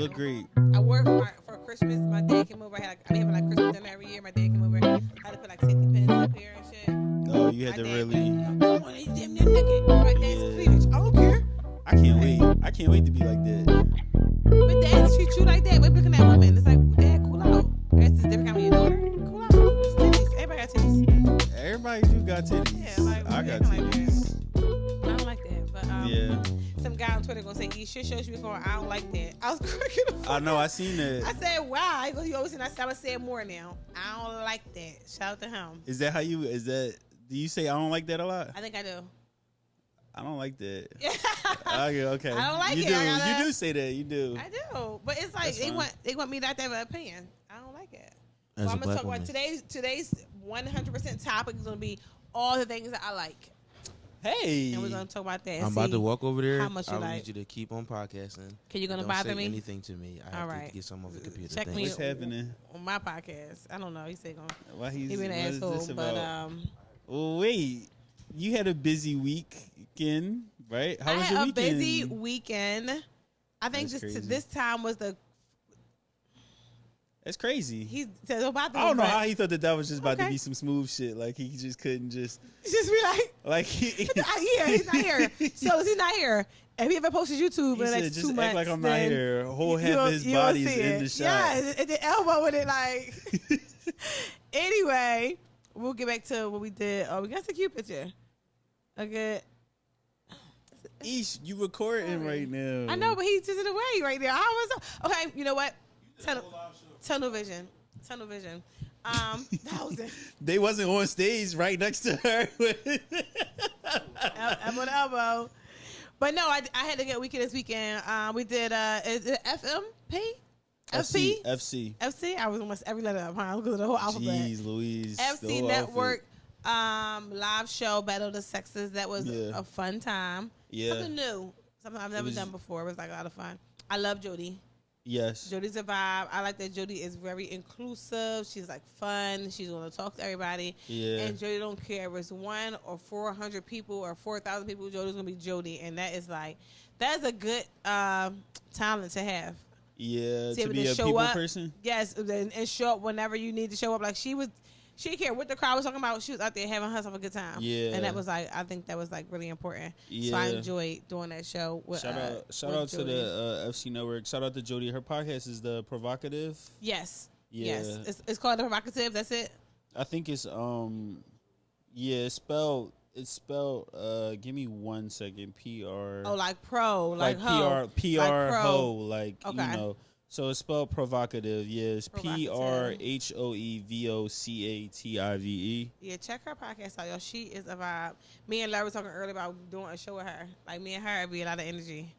look great. I worked for Christmas. My dad came over. I be having like Christmas dinner every year. My dad came over. I had to put like safety pins up here and shit. Oh, you had to really. Come on, you damn near naked. My dad's cleavage. I don't care. I can't wait. I can't wait to be like that. But dads treat you like that. We're looking at women. It's like, Dad, cool out. That's just different kind of your daughter. Cool out. It's titties. Everybody got titties. Everybody do got titties. Yeah, like, I got titties. I don't like that. But yeah. Some guy on Twitter gonna say, "You should show you before." I don't like that. I was cracking up. I know. I seen that. I said, "Wow." He always said, "I would say it more now." I don't like that. Shout out to him. Is that how you? Is that? Do you say I don't like that a lot? I think I do. I don't like that. Okay. I don't like you it. Do. You do say that. You do. I do. But it's like they want me not to have an opinion. I don't like it. So I'm gonna talk about today's 100% topic is gonna be all the things that I like. Hey. And we're gonna talk about that. I'm about to walk over there. How much you I like. need you to keep on podcasting. Can you gonna Don't bother say me? anything to me. I have to get some off the computer. Check me. What's happening on my podcast? I don't know. He said going. Why he's been an asshole, but Well, wait. You had a busy weekend, right? How was your weekend? I had a busy weekend. I think That's just crazy. this time was the. That's crazy. He said about. I don't know how he thought that was just about to be some smooth shit. Like he just couldn't just be like he's not here. So he's not here. If he ever posts his YouTube in the next 2 months, act like I'm not here. Whole half of his body is in the shot. Yeah, at the elbow with it like. Anyway, we'll get back to what we did. Oh, we got a cute picture. Okay. Eesh, you recording right now. I know, but he's just in the way right there. Okay, you know what? Tunnel vision. They wasn't on stage right next to her. Elbow to elbow. But no, I had to get weekend this weekend. We did is it FMP? FC. I was almost every letter up, huh? Because of the whole alphabet. Jeez, Louise. FC Network live show Battle of the Sexes. That was a fun time. Yeah. Something new. Something I've never done before. It was like a lot of fun. I love Jody. Yes. Jody's a vibe. I like that Jody is very inclusive. She's like fun. She's going to talk to everybody. Yeah. And Jody don't care if it's 1 or 400 people or 4,000 people. Jody's going to be Jody. And that is a good talent to have. Yeah. To be a people person. Yes. And show up whenever you need to show up. Like she didn't care what the crowd was talking about. She was out there having herself a good time. Yeah. And that was I think that was really important. Yeah. So I enjoyed doing that show. With, shout out to the FC Network. Shout out to Jody. Her podcast is The Provocative. Yes. Yeah. Yes. It's called The Provocative. That's it. I think it's it's spelled give me 1 second. PR. Oh, like pro, like ho. PR like ho, like okay. you know. So it's spelled provocative. Yes, PRHOEVOCATIVE. Yeah, check her podcast out, y'all. She is a vibe. Me and Larry were talking earlier about doing a show with her. Like me and her, it'd be a lot of energy.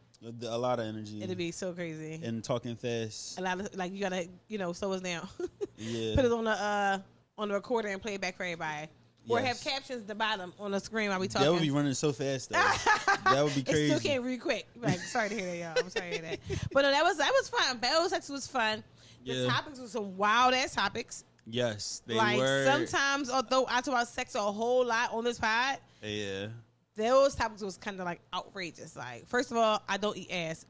A lot of energy. It'd be so crazy. And talking fast. A lot of you gotta slow us down. Yeah. Put it on the recorder and play it back for everybody. Or have captions at the bottom on the screen while we talking. That would be running so fast, though. That would be crazy. It still can't read quick. Like, sorry to hear that, y'all. I'm sorry to hear that. But no, that was fun. Battle Sex was fun. The topics were some wild-ass topics. Yes, they like, were. Sometimes, although I talk about sex a whole lot on this pod, those topics was kind of, outrageous. Like, first of all, I don't eat ass.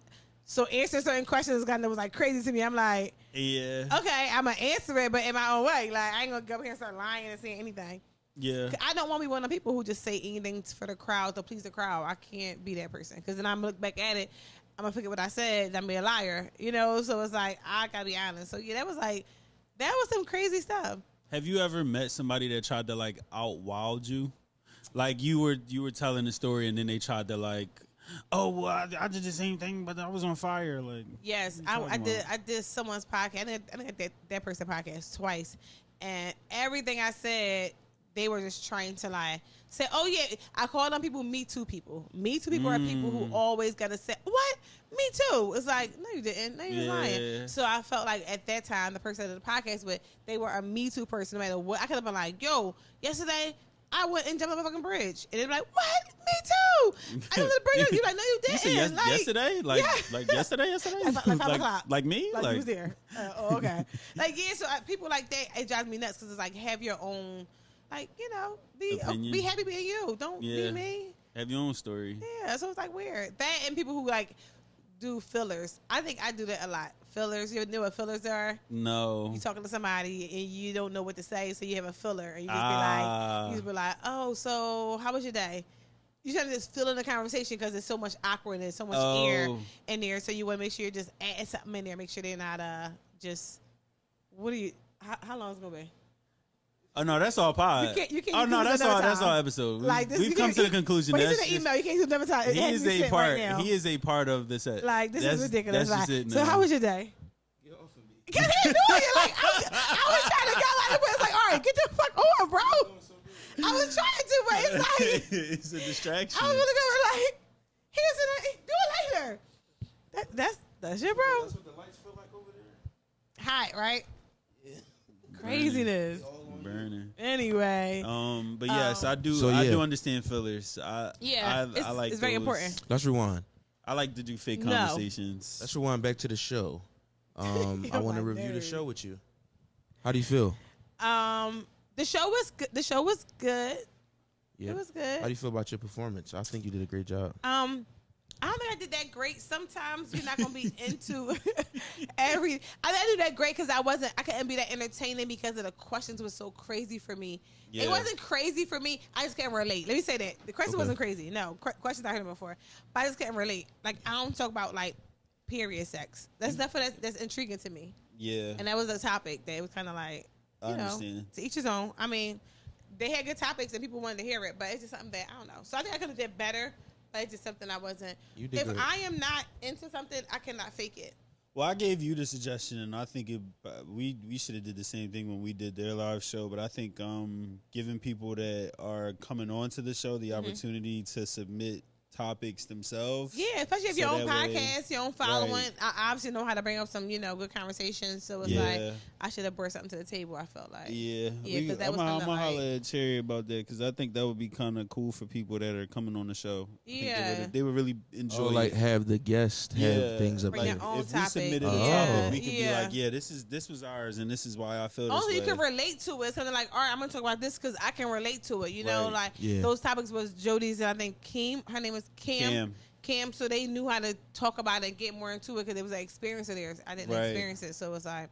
So answering certain questions was crazy to me. I'm like, okay, I'm going to answer it, but in my own way. Like, I ain't going to go up here and start lying and saying anything. Yeah. I don't want to be one of the people who just say anything for the crowd to please the crowd. I can't be that person. Because then I'm going to look back at it. I'm going to forget what I said. I'm going to be a liar. You know? So it's like, I got to be honest. So, yeah, that was some crazy stuff. Have you ever met somebody that tried to, out-wild you? Like, you were telling the story and then they tried to, oh, well, I did the same thing, but I was on fire. Like, yes, I did someone's podcast. I think that person podcast twice. And everything I said, they were just trying to say, oh yeah, I call them people Me Too people. Me Too people are people who always gotta say, what? Me too. It's like, no you didn't. No you was lying. So I felt like at that time, the person I did the podcast with, they were a Me Too person no matter what. I could have been like, yo, yesterday I went and jumped off a fucking bridge. And they'd be like, what? Me too. I jumped off the bridge. You're like, no you didn't. You said yesterday? Yesterday? Like 5 o'clock. Like me? Like you was there. Okay. So people like that, it drives me nuts because it's like, have your own, be happy being you. Don't be me. Have your own story. Yeah, so it's weird. That and people who do fillers. I think I do that a lot. fillers? You know what fillers are? No. You talking to somebody and you don't know what to say, so you have a filler, and you just be like, oh, so how was your day? You trying to just fill in the conversation because there's so much awkwardness, so much air in there, so you want to make sure you're just adding something in there, make sure they're not just. What do you? How long is it gonna be? Oh no, that's all pod. You can't. Oh no, that's all episode. Like this, we've come to the conclusion. But it's in the email. You can't do another time. He is a part. Right, he is a part of the set. Like this is ridiculous. That's like, so how was your day? Get off of me. Cause he knew it. Like I was trying to go like, but it's like, all right, get the fuck on, bro. I was trying to, but it's like it's a distraction. I was gonna go like, do it later. That's your bro. That's what the lights feel like over there. Hot, right? Yeah. Craziness. Burning. Anyway. But yes, I do. So, I do understand fillers. I like. It's very important. Let's rewind. I like to do fake conversations. Let's rewind back to the show. I want to review the show with you. How do you feel? The show was good. The show was good. Yeah. It was good. How do you feel about your performance? I think you did a great job. I don't think I did that great. Sometimes you're not gonna be into every. I didn't do that great because I couldn't be that entertaining because of the questions was so crazy for me. Yeah. It wasn't crazy for me. I just can't relate. Let me say that the question wasn't crazy. No, questions I heard before, but I just can't relate. Like I don't talk about like period sex. That's stuff that's intriguing to me. Yeah, and that was a topic that was kind of like I understand. To each his own. I mean, they had good topics and people wanted to hear it, but it's just something that I don't know. So I think I could have did better. But it's just something I wasn't. If I am not into something, I cannot fake it. Well, I gave you the suggestion, and I think we should have did the same thing when we did their live show. But I think giving people that are coming on to the show the opportunity to submit topics themselves. Yeah, especially if your own podcast, your own following. Right. I obviously know how to bring up some, good conversations. So it's like I should have brought something to the table. I felt like because I'm gonna holler at Cherry about that because I think that would be kind of cool for people that are coming on the show. Yeah, they would really enjoy. Like have the guest have things up like if we submitted a topic, we could be like, this was ours, and this is why I feel. Also, this you way. can relate to it. Something like, all right, I'm gonna talk about this because I can relate to it. Those topics was Jody's and I think Kim. Her name was Cam, so they knew how to talk about it and get more into it because it was an experience of theirs. I didn't experience it, so it's like,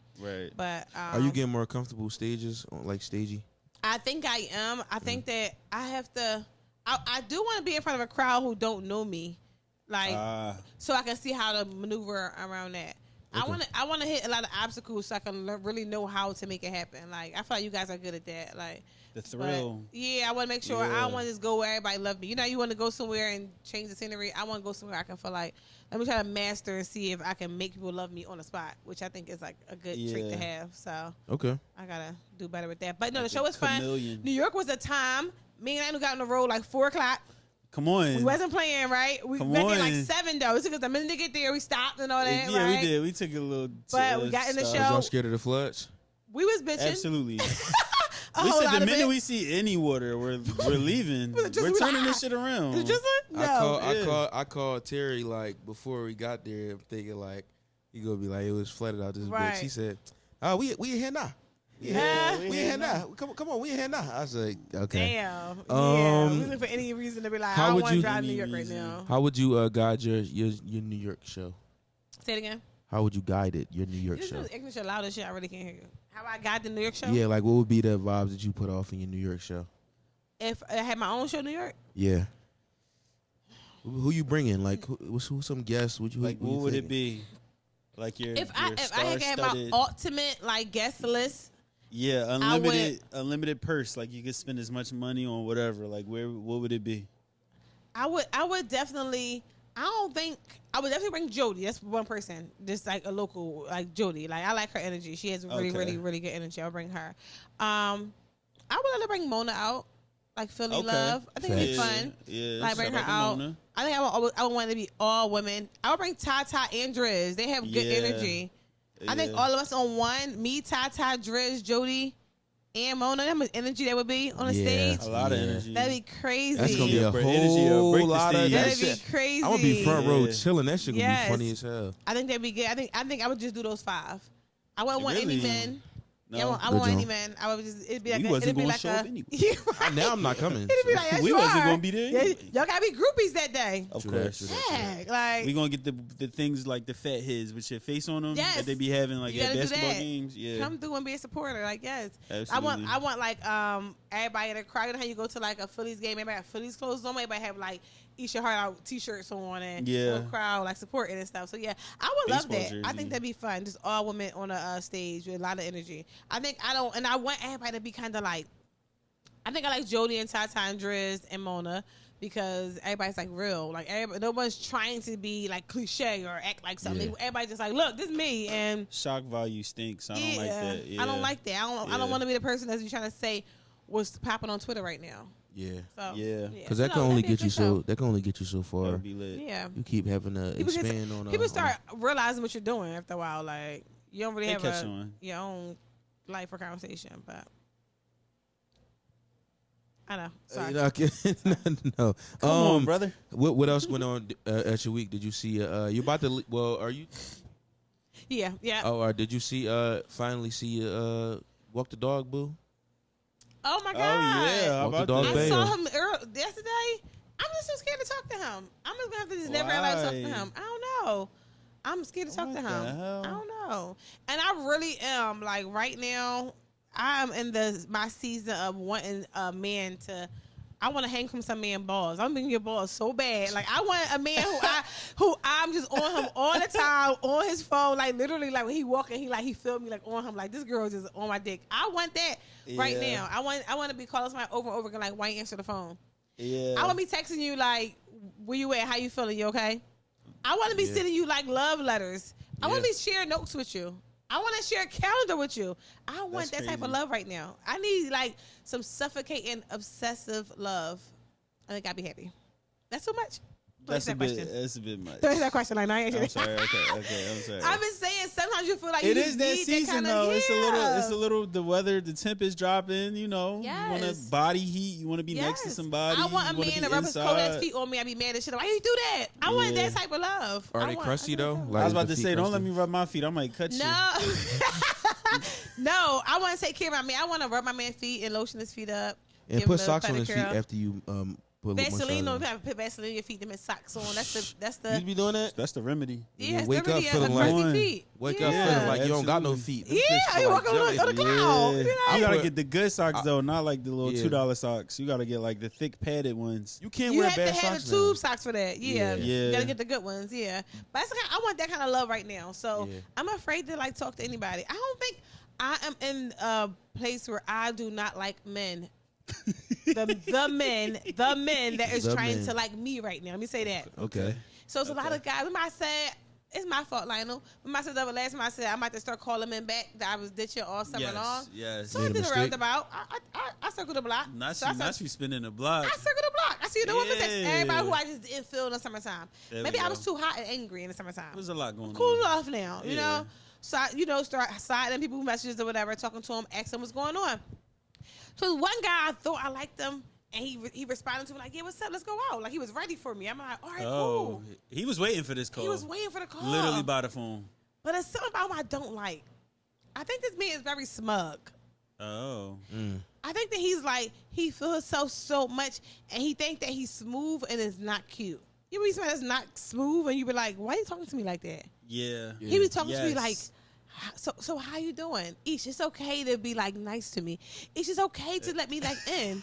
But are you getting more comfortable stages, like stagey? I think I am. I think that I have to. I do want to be in front of a crowd who don't know me, like, so I can see how to maneuver around that. Okay. I want to hit a lot of obstacles so I can really know how to make it happen. Like I feel like you guys are good at that. Like. The thrill. But, I want to make sure. I don't want to just go where everybody love me. You want to go somewhere and change the scenery. I want to go somewhere I can feel like, let me try to master and see if I can make people love me on the spot, which I think is like a good trick to have. So okay, I got to do better with that. But no, the show was fun. New York was a time. Me and I got on the road like 4:00. Come on. We wasn't playing, right? We got there like 7 though. It took us a minute to get there. We stopped and all that, right? We did. We took a little. But we got in the show. Was y'all scared of the floods? We was bitching. Absolutely. We said the minute we see any water, we're leaving. We're turning this shit around. No. I called Terry like before we got there. I'm thinking like he gonna be like it was flooded out this bitch. He said, "Oh, we in here now. We in here now. Come on, we in here now." I was like, "Okay." Damn. We looking for any reason to be like, I don't want to drive to New York right now. How would you guide your New York show? Say it again. How would you guide it, your New York show? English loud as shit. I really can't hear you. How I guide the New York show? Yeah, like what would be the vibes that you put off in your New York show? If I had my own show in New York? Yeah. Who you bringing? Like, who's some guests? What would it be? Like if I had my ultimate like guest list. Yeah, unlimited purse. Like you could spend as much money on whatever. Like what would it be? I would definitely. I would definitely bring Jody. That's one person. Just like a local, like Jody. Like I like her energy. She has really, really, really good energy. I'll bring her. I would let her bring Mona out. Like Philly Love. I think it'd be fun. Yeah. Like bring her out. Mona. I think I would want it to be all women. I would bring Tata and Driz. They have good energy. Yeah. I think all of us on one. Me, Tata, Driz, Jody, and Mona. How much energy that would be on the stage? A lot of energy. That'd be crazy. That's gonna be a whole lot of that. That'd be crazy. I would be front row chilling. That shit would be funny as hell. I think that'd be good. I think I would just do those 5. I wouldn't want any men. Yeah, I won't any man. I would just, it'd be like we wasn't going to show up anyway. Now I'm not coming. It'd be like, we wasn't going to be there anyway. Y'all got to be groupies that day. Of course. Yeah, like. We going to get the things like the fat heads with your face on them that they be having like at basketball games. Yeah. Come through and be a supporter. Like, yes. Absolutely. I want like everybody in the crowd. You know how you go to like a Phillies game, everybody have Phillies clothes on, everybody have like Eat Your Heart Out t-shirts on and the crowd like supporting and stuff. So yeah, I would love that. Jersey. I think that'd be fun. Just all women on a stage with a lot of energy. I want everybody to be kind of like, I think I like Jodie and Tata and Driz and Mona because everybody's like real. Like no one's trying to be like cliche or act like something. Yeah. Everybody just like, look, this is me. And shock value stinks. I don't like that. Yeah. I don't like that. I don't want to be the person that's trying to say what's popping on Twitter right now. Yeah. So, because that can only get you so. That can only get you so far. Yeah. You keep having to expand on. People start realizing what you're doing after a while. Like you don't really have your own life or conversation, but I know. Sorry. No. Come on, brother. What else went on at your week? Did you see? You about to? Well, are you? Yeah. Oh, did you see? Finally see Walk the Dog, boo. Oh my God! Oh yeah, Walk the Dog. I saw him yesterday. I'm just so scared to talk to him. I'm just gonna have to just never allow to talk to him. I don't know. I'm scared to talk to him. I don't know. And I really am. Like right now, I'm in my season of wanting a man to. I want to hang from some man balls. I'm making your balls so bad. Like I want a man who I'm just on him all the time on his phone. Like literally, like when he walking, he feel me like on him. Like this girl is just on my dick. I want that right now. I want to be calling somebody over and over again. Like why you answer the phone? Yeah. I want to be texting you like where you at? How you feeling? You okay? I want to be sending you like love letters. I want to be sharing notes with you. I want to share a calendar with you. I want that type of love right now. I need like some suffocating, obsessive love. I think I'd be happy. That's too much. That's a bit much. There's that question. Like, no, I'm sorry. Okay. I'm sorry. I've been saying sometimes you feel like it you is that season though. It's a little. The weather, the temp is dropping. You know, you want to body heat. You want to be next to somebody. I want a man to rub his cold ass feet on me. I'd be mad as shit. Why you do that? I want that type of love. Are they crusty though? Like, I was about to say, don't let me rub my feet. I might cut you. No, I want to take care of my man. I want to rub my man's feet and lotion his feet up. And put socks on his feet after you Vaseline, no, put Vaseline in your feet, them and socks on. That's the. You be doing that? That's the remedy. Yeah, wake up feeling like wake up feeling like you don't got no feet. Yeah, you walking on the cloud. You gotta get the good socks though, not like the little $2 socks. You gotta get like the thick padded ones. You can't wear bad socks. You have to have the tube socks for that. Yeah, you gotta get the good ones. Yeah, but I want that kind of love right now. So I'm afraid to like talk to anybody. I don't think I am in a place where I do not like men. the men that is trying to like me right now. Let me say that. Okay. So it's a lot of guys. Remember I said it's my fault, Lionel. Remember I said the last time I said I might have to start calling men back that I was ditching all summer long. Yes. So I did a roundabout. I circled the block. Not you spinning the block. I circled the block. I see the women text everybody who I just didn't feel in the summertime. Maybe I was too hot and angry in the summertime. There's a lot going on. Cool off now, you know. So start sliding people messages or whatever, talking to them, asking what's going on. So one guy, I thought I liked him, and he responded to me like, yeah, what's up? Let's go out. Like, he was ready for me. I'm like, all right, cool. He was waiting for this call. He was waiting for the call. Literally by the phone. But there's something about him I don't like. I think this man is very smug. Oh. I think that he's like, he feels himself so much, and he think that he's smooth and is not cute. You be somebody that's not smooth, and you be like, why are you talking to me like that? Yeah. He be talking to me like, so how you doing? Ish, it's okay to be like nice to me. Ish, it's okay to let me like in.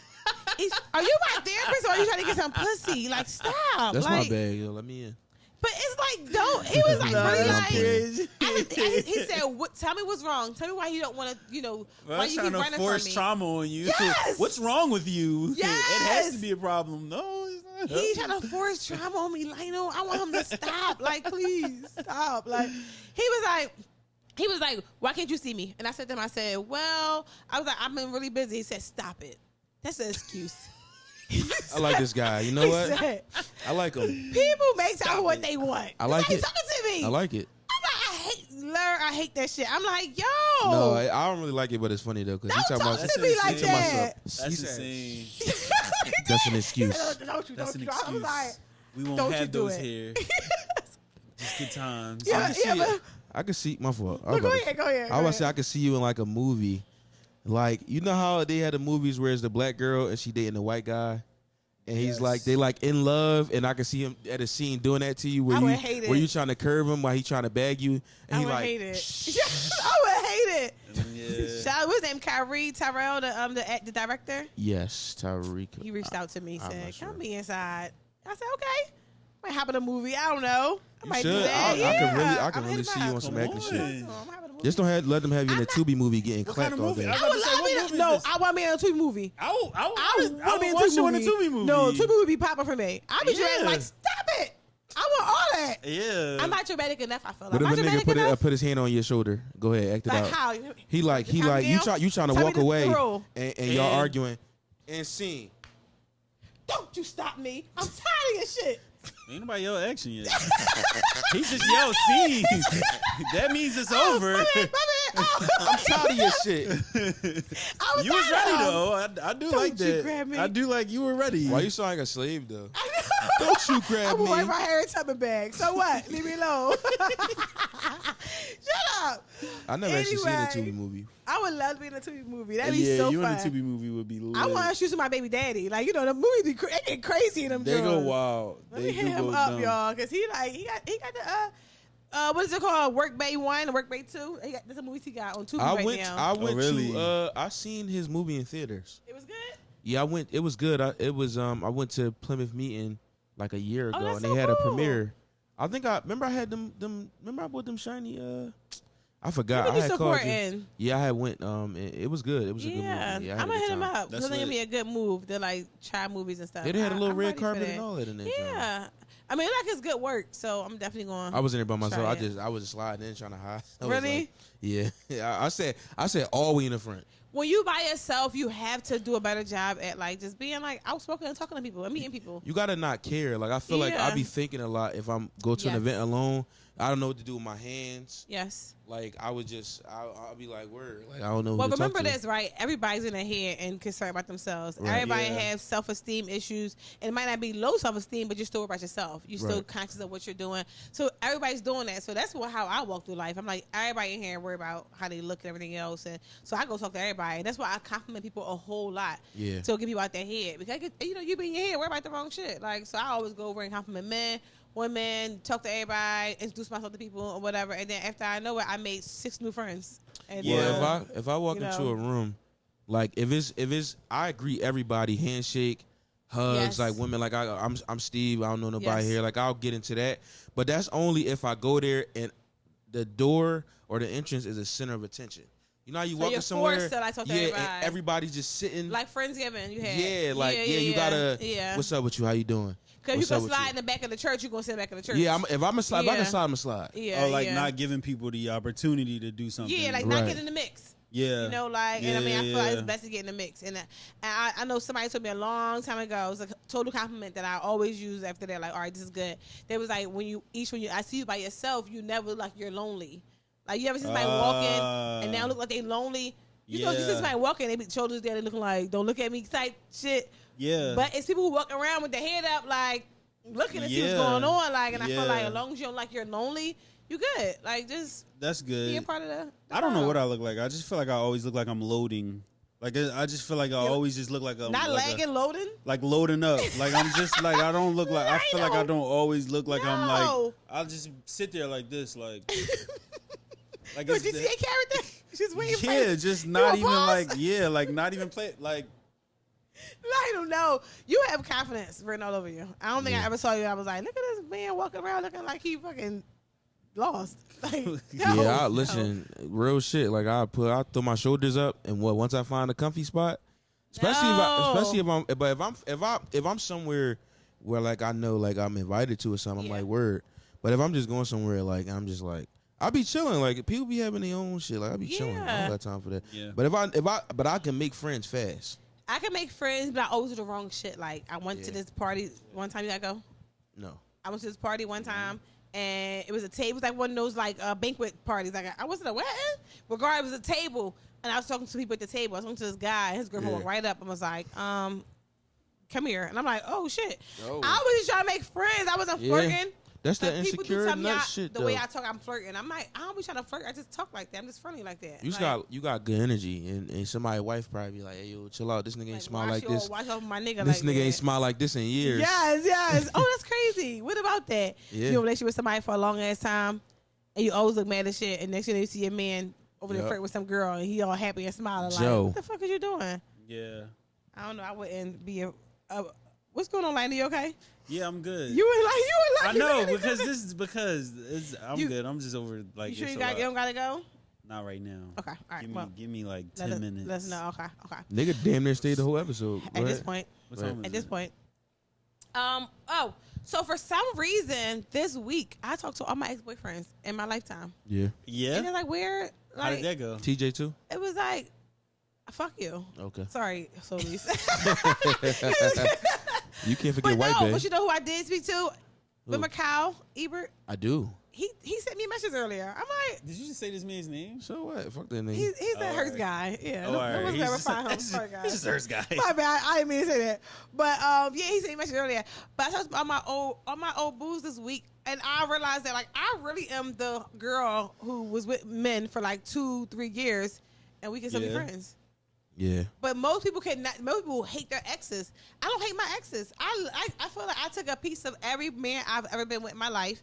Ish, are you my therapist or are you trying to get some pussy? Like, stop. That's like, my bag, yo. Let me in. But it's like, don't. He was like, really like. He said, tell me what's wrong. Tell me why you don't want to, why you keep running from me. Force trauma on you. Yes. What's wrong with you? Yes. It has to be a problem. No, it's not. He's trying to force trauma on me. Lionel, I want him to stop. Like, please stop. Like, he was like, why can't you see me? And I said to him, I was like, I've been really busy. He said, stop it. That's an excuse. I like this guy. You know what? Said, I like him. People make time what they want. I like it. Talking to me. I like it. I'm like, I hate that shit. I'm like, yo. No, I don't really like it, but it's funny though because don't talk to me like that. That's insane. That's an excuse. Don't you. I was like, we won't have those here. Just good times. Yeah, I could see my fault. Go ahead. I was say I could see you in like a movie, like you know how they had the movies where it's the black girl and she dating the white guy, and he's like they like in love, and I could see him at a scene doing that to you where you trying to curve him while he trying to bag you, and he like hate it. I would hate it. Yeah. Shout out, what's his name? Tyrell, the director. Yes, Tyreek. He reached out to me, said, "Come be inside." I said, "Okay." Might hop in a movie. I don't know. I might do that. I can really see you on some acting shit. Just don't let them have you in a Tubi movie getting clapped all day. I want me in a Tubi movie. I want you in a Tubi movie. No, Tubi would be popping for me. I'll be like, stop it. I want all that. Yeah. I'm not dramatic enough. I feel like. What if a nigga put his hand on your shoulder? Go ahead, act it out. How? He like you trying to walk away and y'all arguing and scene. Don't you stop me. I'm tired of your shit. Ain't nobody yell action yet. He just yelled scene. That means it's over. My bad. I'm tired of your shit. You was ready though. I do like that. Grab me. I do like you were ready. Why you sound like a slave though? Don't you grab me. I'm wearing my Harry Tubman bag. So what? Leave me alone. Shut up. I never actually seen a Tubi movie. I would love to be in a Tubi movie. That'd be so fun. You in a Tubi movie would be lit. I want to introduce my baby daddy. Like, you know, the movies be get crazy in them. They go wild. Let me hit him up, y'all, because he got the what is it called? Work Bay 1, Work Bay 2. There's a movie he got on Tubi now. I went to I seen his movie in theaters. It was good? Yeah, I went. It was good. I went to Plymouth Meeting like a year ago, and they had a premiere. I think I had them. Remember I bought them shiny. I forgot. I had called you. Yeah, I had went. It was good. It was a good movie. Yeah, I'm gonna hit him up. That's gonna be a good move. They're like try movies and stuff. They had a little red carpet and all that in there. Yeah, I mean, like it's good work. So I'm definitely going. I was in there by myself. I was just sliding in trying to hide. Really? Like, yeah. I said all we in the front. When you by yourself, you have to do a better job at like just being like outspoken and talking to people and meeting people. You gotta not care. Like I feel like I be thinking a lot if I'm go to an event alone. I don't know what to do with my hands. Yes. Like I would just, I'll be like, word. Like I don't know. Well, remember this, right? Everybody's in their head and concerned about themselves. Right. Everybody has self-esteem issues, and it might not be low self-esteem, but you're still about yourself. You're still conscious of what you're doing. So everybody's doing that. So that's how I walk through life. I'm like, everybody in here worry about how they look and everything else, and so I go talk to everybody. And that's why I compliment people a whole lot. Yeah. To get people out their head because you be in your head worry about the wrong shit. Like so, I always go over and compliment men. Women, talk to everybody, introduce myself to people or whatever, and then after I know it, I made 6 new friends. And if I walk into a room, like if it's I greet everybody, handshake, hugs, like women, like I'm Steve, I don't know nobody here, like I'll get into that, but that's only if I go there and the door or the entrance is a center of attention. You know how you walk in somewhere, and everybody's just sitting like Friendsgiving. You had, you gotta. What's up with you? How you doing? Because you can slide in the back of the church, you're going to sit in the back of the church. Yeah, if I'm a slide, if I can slide, I'm a slide. Yeah, not giving people the opportunity to do something. Yeah, like not getting in the mix. Yeah. You know, like, and I mean, I feel like it's best to get in the mix. And I know somebody told me a long time ago, it was a total compliment that I always use after they're like, all right, this is good. They was like, when I see you by yourself, you never look like you're lonely. Like, you ever see somebody walking and now look like they lonely? You know, you see somebody walking, they be shoulders there, they looking like, don't look at me type shit. Yeah. But it's people who walk around with their head up, like, looking to see what's going on. Like, and I feel like as long as you don't like you're lonely, you good. Like, just that's good. Be a part of the I don't know what I look like. I just feel like I always look like I'm loading. Like, I just feel like I always just look like I'm not like lagging, loading. Like loading up. Like I'm just like I don't look like I feel like I don't always look like I'm like I'll just sit there like this like. Like a GTA character. Just waiting for just not even like not even play like. I don't know. You have confidence written all over you. I don't think I ever saw you. I was like, look at this man walking around looking like he fucking lost. Like, listen, real shit. Like I throw my shoulders up, and once I find a comfy spot, if I'm somewhere where like I know like I'm invited to or something, I'm like word. But if I'm just going somewhere like I'm just like. I be chilling, like people be having their own shit. Like I be chilling, I don't got time for that. Yeah. But I can make friends fast. I can make friends, but I always do the wrong shit. Like I went to this party one time. You gotta go? No. I went to this party one time, and it was a table. It was like one of those like banquet parties. Like I wasn't a wedding. Regardless, it was a table, and I was talking to people at the table. I was talking to this guy. His girlfriend walked right up and was like, come here. And I'm like, oh shit. I was just trying to make friends. I wasn't flirting. That's like, that insecure nut shit. The way I talk, I'm flirting. I'm like, I don't be trying to flirt. I just talk like that. I'm just friendly like that. You got good energy, and somebody's wife probably be like, hey yo, chill out. This nigga ain't smile like this. Watch over my nigga. This nigga ain't smile like this in years. Yes. Oh, that's crazy. What about that? Yeah. You in a relationship with somebody for a long ass time, and you always look mad as shit, and next thing you see your man over there flirting with some girl, and he all happy and smiling Joe. like, what the fuck is you doing? Yeah. I don't know. I wouldn't be what's going on, Landy? You okay? Yeah, I'm good. You were like. I know I'm good. I'm just over like. You sure you don't gotta go? Not right now. Okay, all right. Give me like 10 minutes. Let's know. Okay. Nigga, damn near stayed the whole episode. At this point. So for some reason this week I talked to all my ex-boyfriends in my lifetime. Yeah. And they're like, weird. Like, how did that go? TJ too? It was like, fuck you. Okay. Sorry, Solis. You can't forget White Bay. But you know who I did speak to? With Macau Ebert. I do. He sent me a message earlier. I'm like, did you just say this man's name? So what? Fuck that name. He's that Hurst guy. Yeah. No one's ever find him. He's just Hurst guy. My bad. I didn't mean to say that. But he sent me a message earlier. But I talked about my old booze this week, and I realized that like I really am the girl who was with men for like 2-3 years, and we can still be friends. Yeah. But most people hate their exes. I don't hate my exes. I feel like I took a piece of every man I've ever been with in my life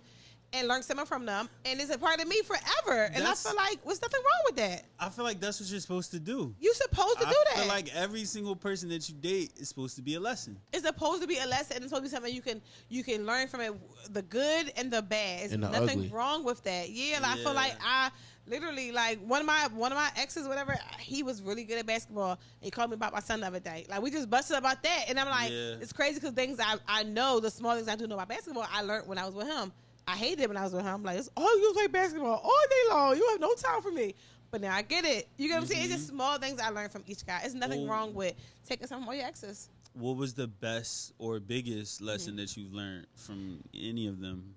and learned something from them, and it's a part of me forever. And I feel like there's nothing wrong with that. I feel like that's what you're supposed to do. You're supposed to do that. I feel like every single person that you date is supposed to be a lesson. It's supposed to be a lesson, and it's supposed to be something you can learn from it, the good and the bad. There's nothing ugly. wrong with that. Yeah, I feel like I literally like one of my exes, whatever. He was really good at basketball. He called me about my son the other day. Like we just busted about that, and I'm like, it's crazy because things I know, the small things I do know about basketball, I learned when I was with him. I hated it when I was with him. I'm like, you play basketball all day long. You have no time for me. But now I get it. You get what I'm saying? It's just small things I learned from each guy. It's nothing wrong with taking something from all your exes. What was the best or biggest lesson that you've learned from any of them?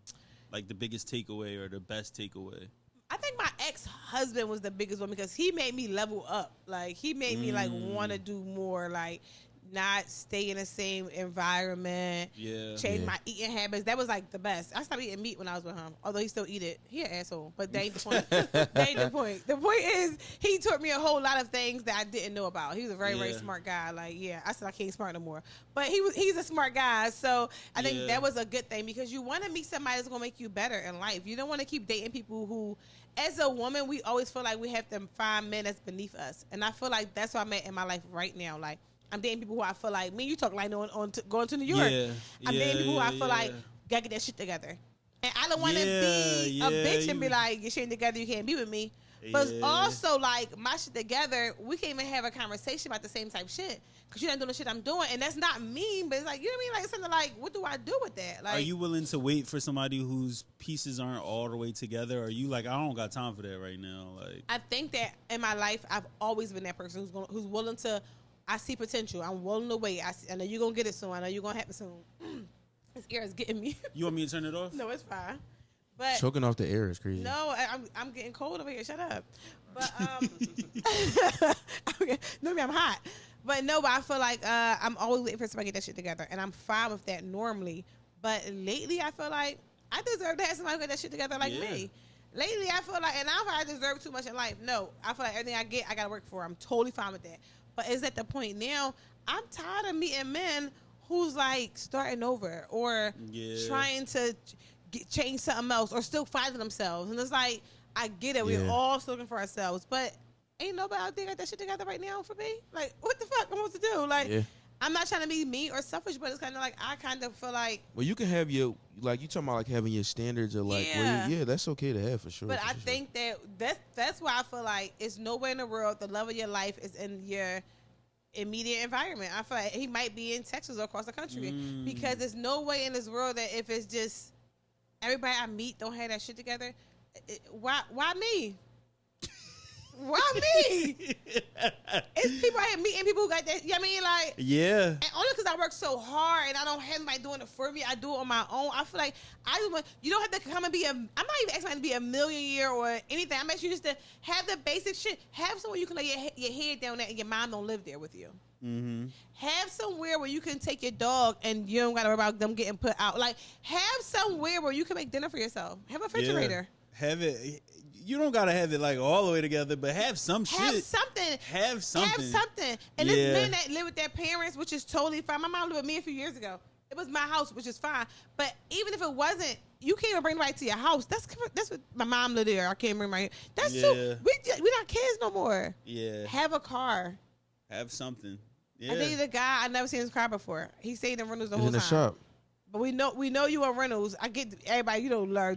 Like the biggest takeaway or the best takeaway? I think my ex-husband was the biggest one because he made me level up. Like he made me like want to do more. Like not stay in the same environment. Change my eating habits. That was like the best. I stopped eating meat when I was with him. Although he still eat it. He an asshole. But that ain't the point. That ain't the point. The point is he taught me a whole lot of things that I didn't know about. He was a very, very smart guy. Like, I said I can't smart no more. But he's a smart guy. So I think that was a good thing because you want to meet somebody that's going to make you better in life. You don't want to keep dating people who, as a woman, we always feel like we have to find men that's beneath us. And I feel like that's what I'm at in my life right now. Like, I'm dating people who I feel like, me, you talk like on going to New York. I'm dating people who I feel like gotta get that shit together. And I don't want to be a bitch and be like, your shit together, you can't be with me. But it's also like, my shit together, we can't even have a conversation about the same type shit. Because you're not doing the shit I'm doing. And that's not mean, but it's like, you know what I mean? Like, something like, what do I do with that? Like, are you willing to wait for somebody whose pieces aren't all the way together? Or are you like, I don't got time for that right now? Like, I think that in my life, I've always been that person who's willing to, I see potential. I'm willing to wait. I know you're going to get it soon. I know you're going to happen soon. This air is getting me. You want me to turn it off? No, it's fine. But choking off the air is crazy. No, I'm getting cold over here. Shut up. But no, I'm hot. But I feel like I'm always waiting for somebody to get that shit together, and I'm fine with that normally. But lately, I feel like I deserve to have somebody get that shit together like me. Lately, I feel like, and I don't feel like I deserve too much in life. No, I feel like everything I get, I gotta work for. I'm totally fine with that. But it's at the point now, I'm tired of meeting men who's like starting over or trying to change something else or still finding themselves. And it's like, I get it. We're all still looking for ourselves. But ain't nobody out there got that shit together right now for me. Like, what the fuck am I supposed to do? Like, I'm not trying to be mean or selfish, but it's kind of like, I kind of feel like. Well, you can have your, like, you talking about like having your standards or like, that's okay to have for sure. But I think that's why I feel like it's nowhere in the world the love of your life is in your immediate environment. I feel like he might be in Texas or across the country because there's no way in this world that if it's just everybody I meet don't have that shit together. Why me? Why me? It's people I have meeting people who got that. You know what I mean? Like, and only because I work so hard and I don't have anybody doing it for me. I do it on my own. I feel like you don't have to come and be I'm not even asking to be a millionaire or anything. I'm asking you just to have the basic shit. Have someone you can lay your head down at and your mom don't live there with you. Mm-hmm. Have somewhere where you can take your dog and you don't got to worry about them getting put out. Like, have somewhere where you can make dinner for yourself. Have a refrigerator. Yeah. Have it. You don't gotta have it like all the way together, but have some shit. Have something. Have something. And there's men that live with their parents, which is totally fine. My mom lived with me a few years ago. It was my house, which is fine. But even if it wasn't, you can't even bring nobody to your house. That's what my mom lived there. I can't bring my. That's too. We not kids no more. Yeah. Have a car. Have something. Yeah. I dated a guy I never seen his car before. He stayed in rentals the whole time. In the shop. But we know you on rentals. I get everybody.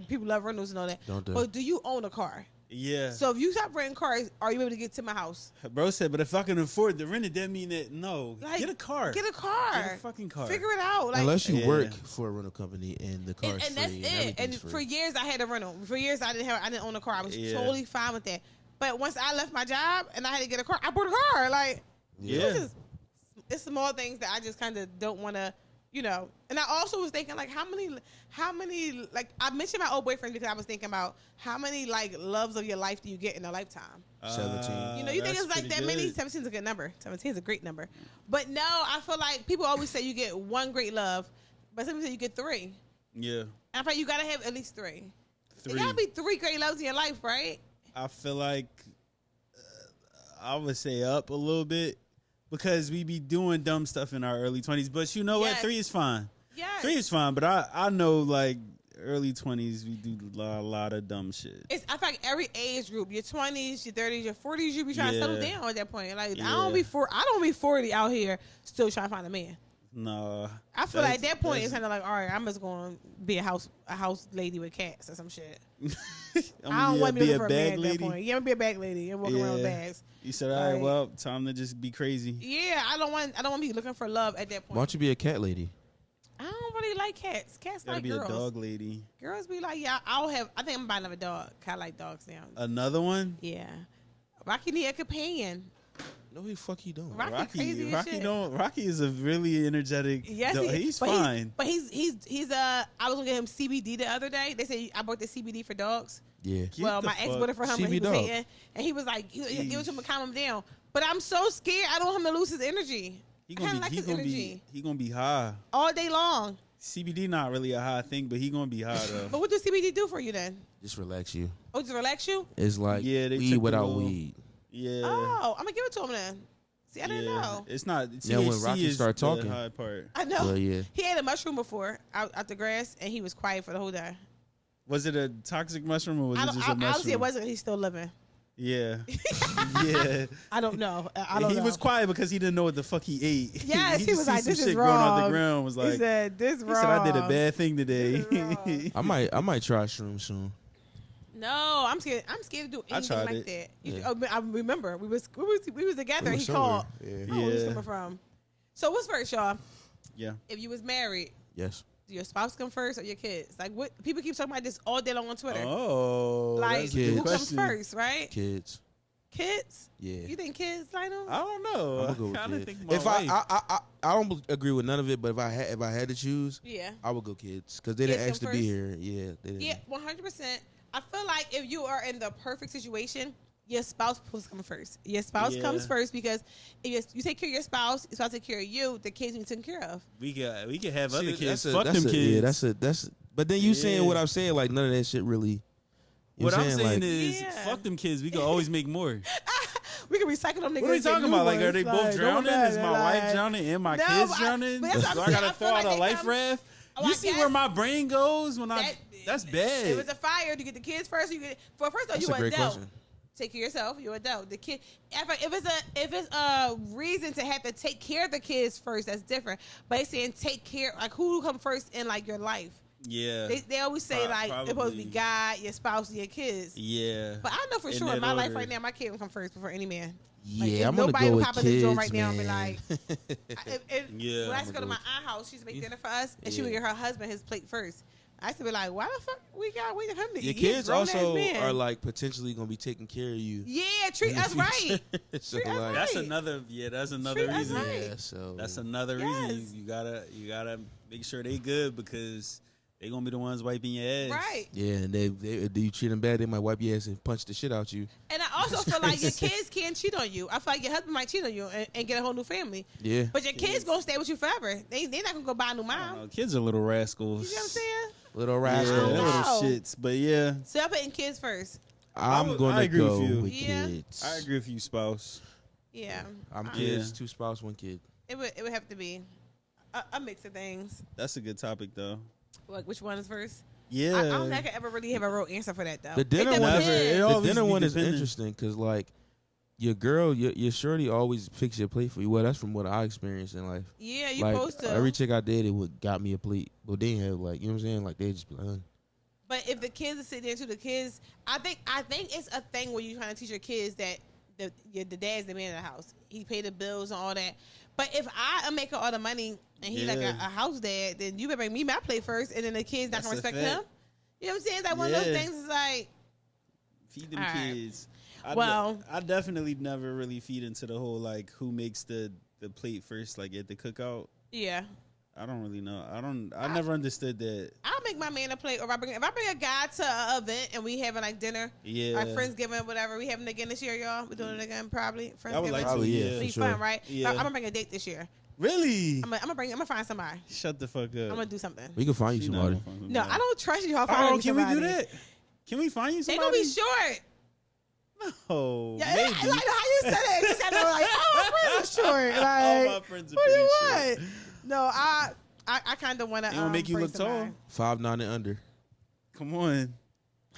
People love rentals and all that. But do you own a car? Yeah. So if you stop renting cars, are you able to get to my house? Bro said, but if I can afford to rent it, that mean that no. Like, get a car. Get a car. Get a fucking car. Figure it out. Like, unless you work for a rental company and the car's and that's free. it. And free. for years I had a rental. For years I didn't own a car. I was totally fine with that. But once I left my job and I had to get a car, I bought a car. Like, it's small things that I just kind of don't want to, And I also was thinking, like, how many, like, I mentioned my old boyfriend because I was thinking about how many, like, loves of your life do you get in a lifetime? 17. You think it's like that many? 17 is a good number. 17 is a great number. But no, I feel like people always say you get one great love, but some people say you get 3. Yeah. And I feel like you got to have at least 3. It got to be 3 great loves in your life, right? I feel like I would say up a little bit. Because we be doing dumb stuff in our early 20s. But you know what? 3 is fine. Yes. 3 is fine. But I know, like, early 20s, we do a lot of dumb shit. I feel like every age group, your 20s, your 30s, your 40s, you be trying to settle down at that point. Like, I don't be 40 out here still trying to find a man. No. I feel like at that point, it's kind of like, all right, I'm just going to be a house lady with cats or some shit. I don't want to be looking for a man at that point. Yeah, I'm going to be a bag lady and walk around with bags. You said, all right, well, time to just be crazy. Yeah, I don't want to be looking for love at that point. Why don't you be a cat lady? I don't really like cats. Cats like be girls. A dog lady. Girls be like, yeah, I think I'm buying another dog. I like dogs now. Another one? Yeah. Rocky need a companion. No, he don't. Rocky Rocky is a really energetic. Yes, dog. He's fine. He's I was gonna get him CBD the other day. They said I bought the CBD for dogs. Yeah. Well, my ex bought it for him and he was hating, and he was like, give it to him to calm him down. But I'm so scared. I don't want him to lose his energy. He gonna be high all day long. CBD not really a high thing, but he gonna be high though. But what does CBD do for you then? Just relax you. Oh, just relax you? It's like weed without weed. Yeah. Oh, I'm gonna give it to him then. See, I didn't know. It's not. Yeah, when Rocky started talking, the high part. I know. Well, yeah. He ate a mushroom before out the grass, and he was quiet for the whole day. Was it a toxic mushroom or was it just a mushroom? Obviously, it wasn't. He's still living. Yeah. Yeah. I don't know. He was quiet because he didn't know what the fuck he ate. Yes, he was like, "This is growing wrong." Off the ground was like, he said, "This wrong." He said, "I did a bad thing today." I might try shrooms soon. No, I'm scared. I'm scared to do anything like that. Yeah. I remember we was together. And he called. Yeah. Where was coming from? So what's first, y'all? Yeah. If you was married, yes. Do your spouse come first or your kids? Like what? People keep talking about this all day long on Twitter. Oh, like who comes first, right? Kids. Kids? Yeah. You think kids like them? I don't know. I'm gonna go with kids. If I don't agree with none of it, but if I had to choose, I would go kids because they didn't ask to be here. Yeah. Yeah, 100%. I feel like if you are in the perfect situation, your spouse supposed to come first. Your spouse comes first because if you take care of your spouse take care of you. The kids need taken care of. We can have other kids. Fuck them kids. Yeah, that's. But then you saying what I'm saying, like none of that shit really. What I'm saying is, fuck them kids. We can always make more. We can recycle them niggas. What are you talking about? Like, are they both drowning? Is my wife drowning and my kids drowning? Do I gotta throw out a life raft? You see where my brain goes when that's bad. It was a fire. You get the kids first. First of all, you an adult. Take care of yourself. You're an adult. The kid. If it's a reason to have to take care of the kids first, that's different. But it's saying take care. Like who come first in like your life? Yeah. They always say like it's supposed to be God, your spouse, your kids. Yeah. But I know for sure in my life right now, my kid will come first before any man. Yeah, I'm gonna go with kids, the right now man. And be like, when I used to go to my aunt's house, she used to make dinner for us, and she would get her husband his plate first. I used to be like, why the fuck we got waiting for him to eat? Your kids also are like potentially gonna be taking care of you. Yeah, treat us right. So treat us right. That's another reason. Right. Yeah, so that's another reason you gotta make sure they good because They gonna be the ones wiping your ass. Right. Yeah, and they do you treat them bad, they might wipe your ass and punch the shit out you. And I also feel like your kids can't cheat on you. I feel like your husband might cheat on you and get a whole new family. Yeah. But your kids gonna stay with you forever. They're not gonna go buy a new mom. Kids are little rascals. You know what I'm saying? Little Yeah, rascal. they're little Wow. shits. But yeah, So I'm putting kids first. I'm gonna I agree go with you. with Yeah. kids. I agree with you, spouse. Yeah. I'm Uh, kids, 2 spouse, 1 kid. It would have to be a mix of things. That's a good topic, though. Like, which one is first? Yeah. I don't think I could ever really have a real answer for that, though. The dinner It one, depends. It the always dinner be one is dependent. interesting because like your girl, your shorty always fix your plate for you. Well, that's from what I experienced in life. Yeah, you Like supposed to. every chick I dated would got me a plate, but they didn't have like you know what I'm saying. Like they just be like, But if the kids are sitting there too, the kids, I think it's a thing where you're trying to teach your kids that the dad's the man of the house. He pay the bills and all that. But if I am making all the money and he's like a house dad, then you better bring me my plate first, and then the kids not gonna respect him. You know what I'm saying? It's like one of those things. Is like feed them all right. kids. I definitely never really feed into the whole like who makes the plate first, like at the cookout. yeah. I don't really know. I never understood that. I'll make my man a plate, or if I bring a guy to an event and we having like dinner, Yeah. like Friendsgiving, whatever. We having it again this year, y'all. We're doing it again probably. Friendsgiving. I would like to. Probably, yeah. Yeah. Be for fun, sure. right? Yeah. I'm gonna bring a date this year. Really? I'm gonna find somebody. Shut the fuck up. I'm gonna do something. we can find you She not somebody. gonna find No, somebody. I don't trust you. I'll find Oh, me can we somebody. do that? Can we find you They somebody? gonna be short. No, Yeah, maybe. I like how you said it. You said it like, oh, my friends are short. Like, All my friends are what do you pretty want? No, I kind of want to. They gonna make you bring look tall. somebody. 5'9" and under. Come on.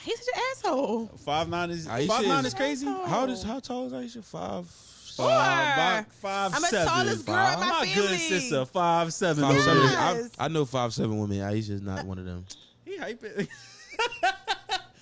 He's such an asshole. 5'9" is Aisha 5'9" is- is crazy. Oh. How tall is Aisha? 5'7". Four. I'm the tallest girl in my My good family. sister, 5'7". 5'7". Yes. I know 5'7" women. Aisha's not one of them. He hype it.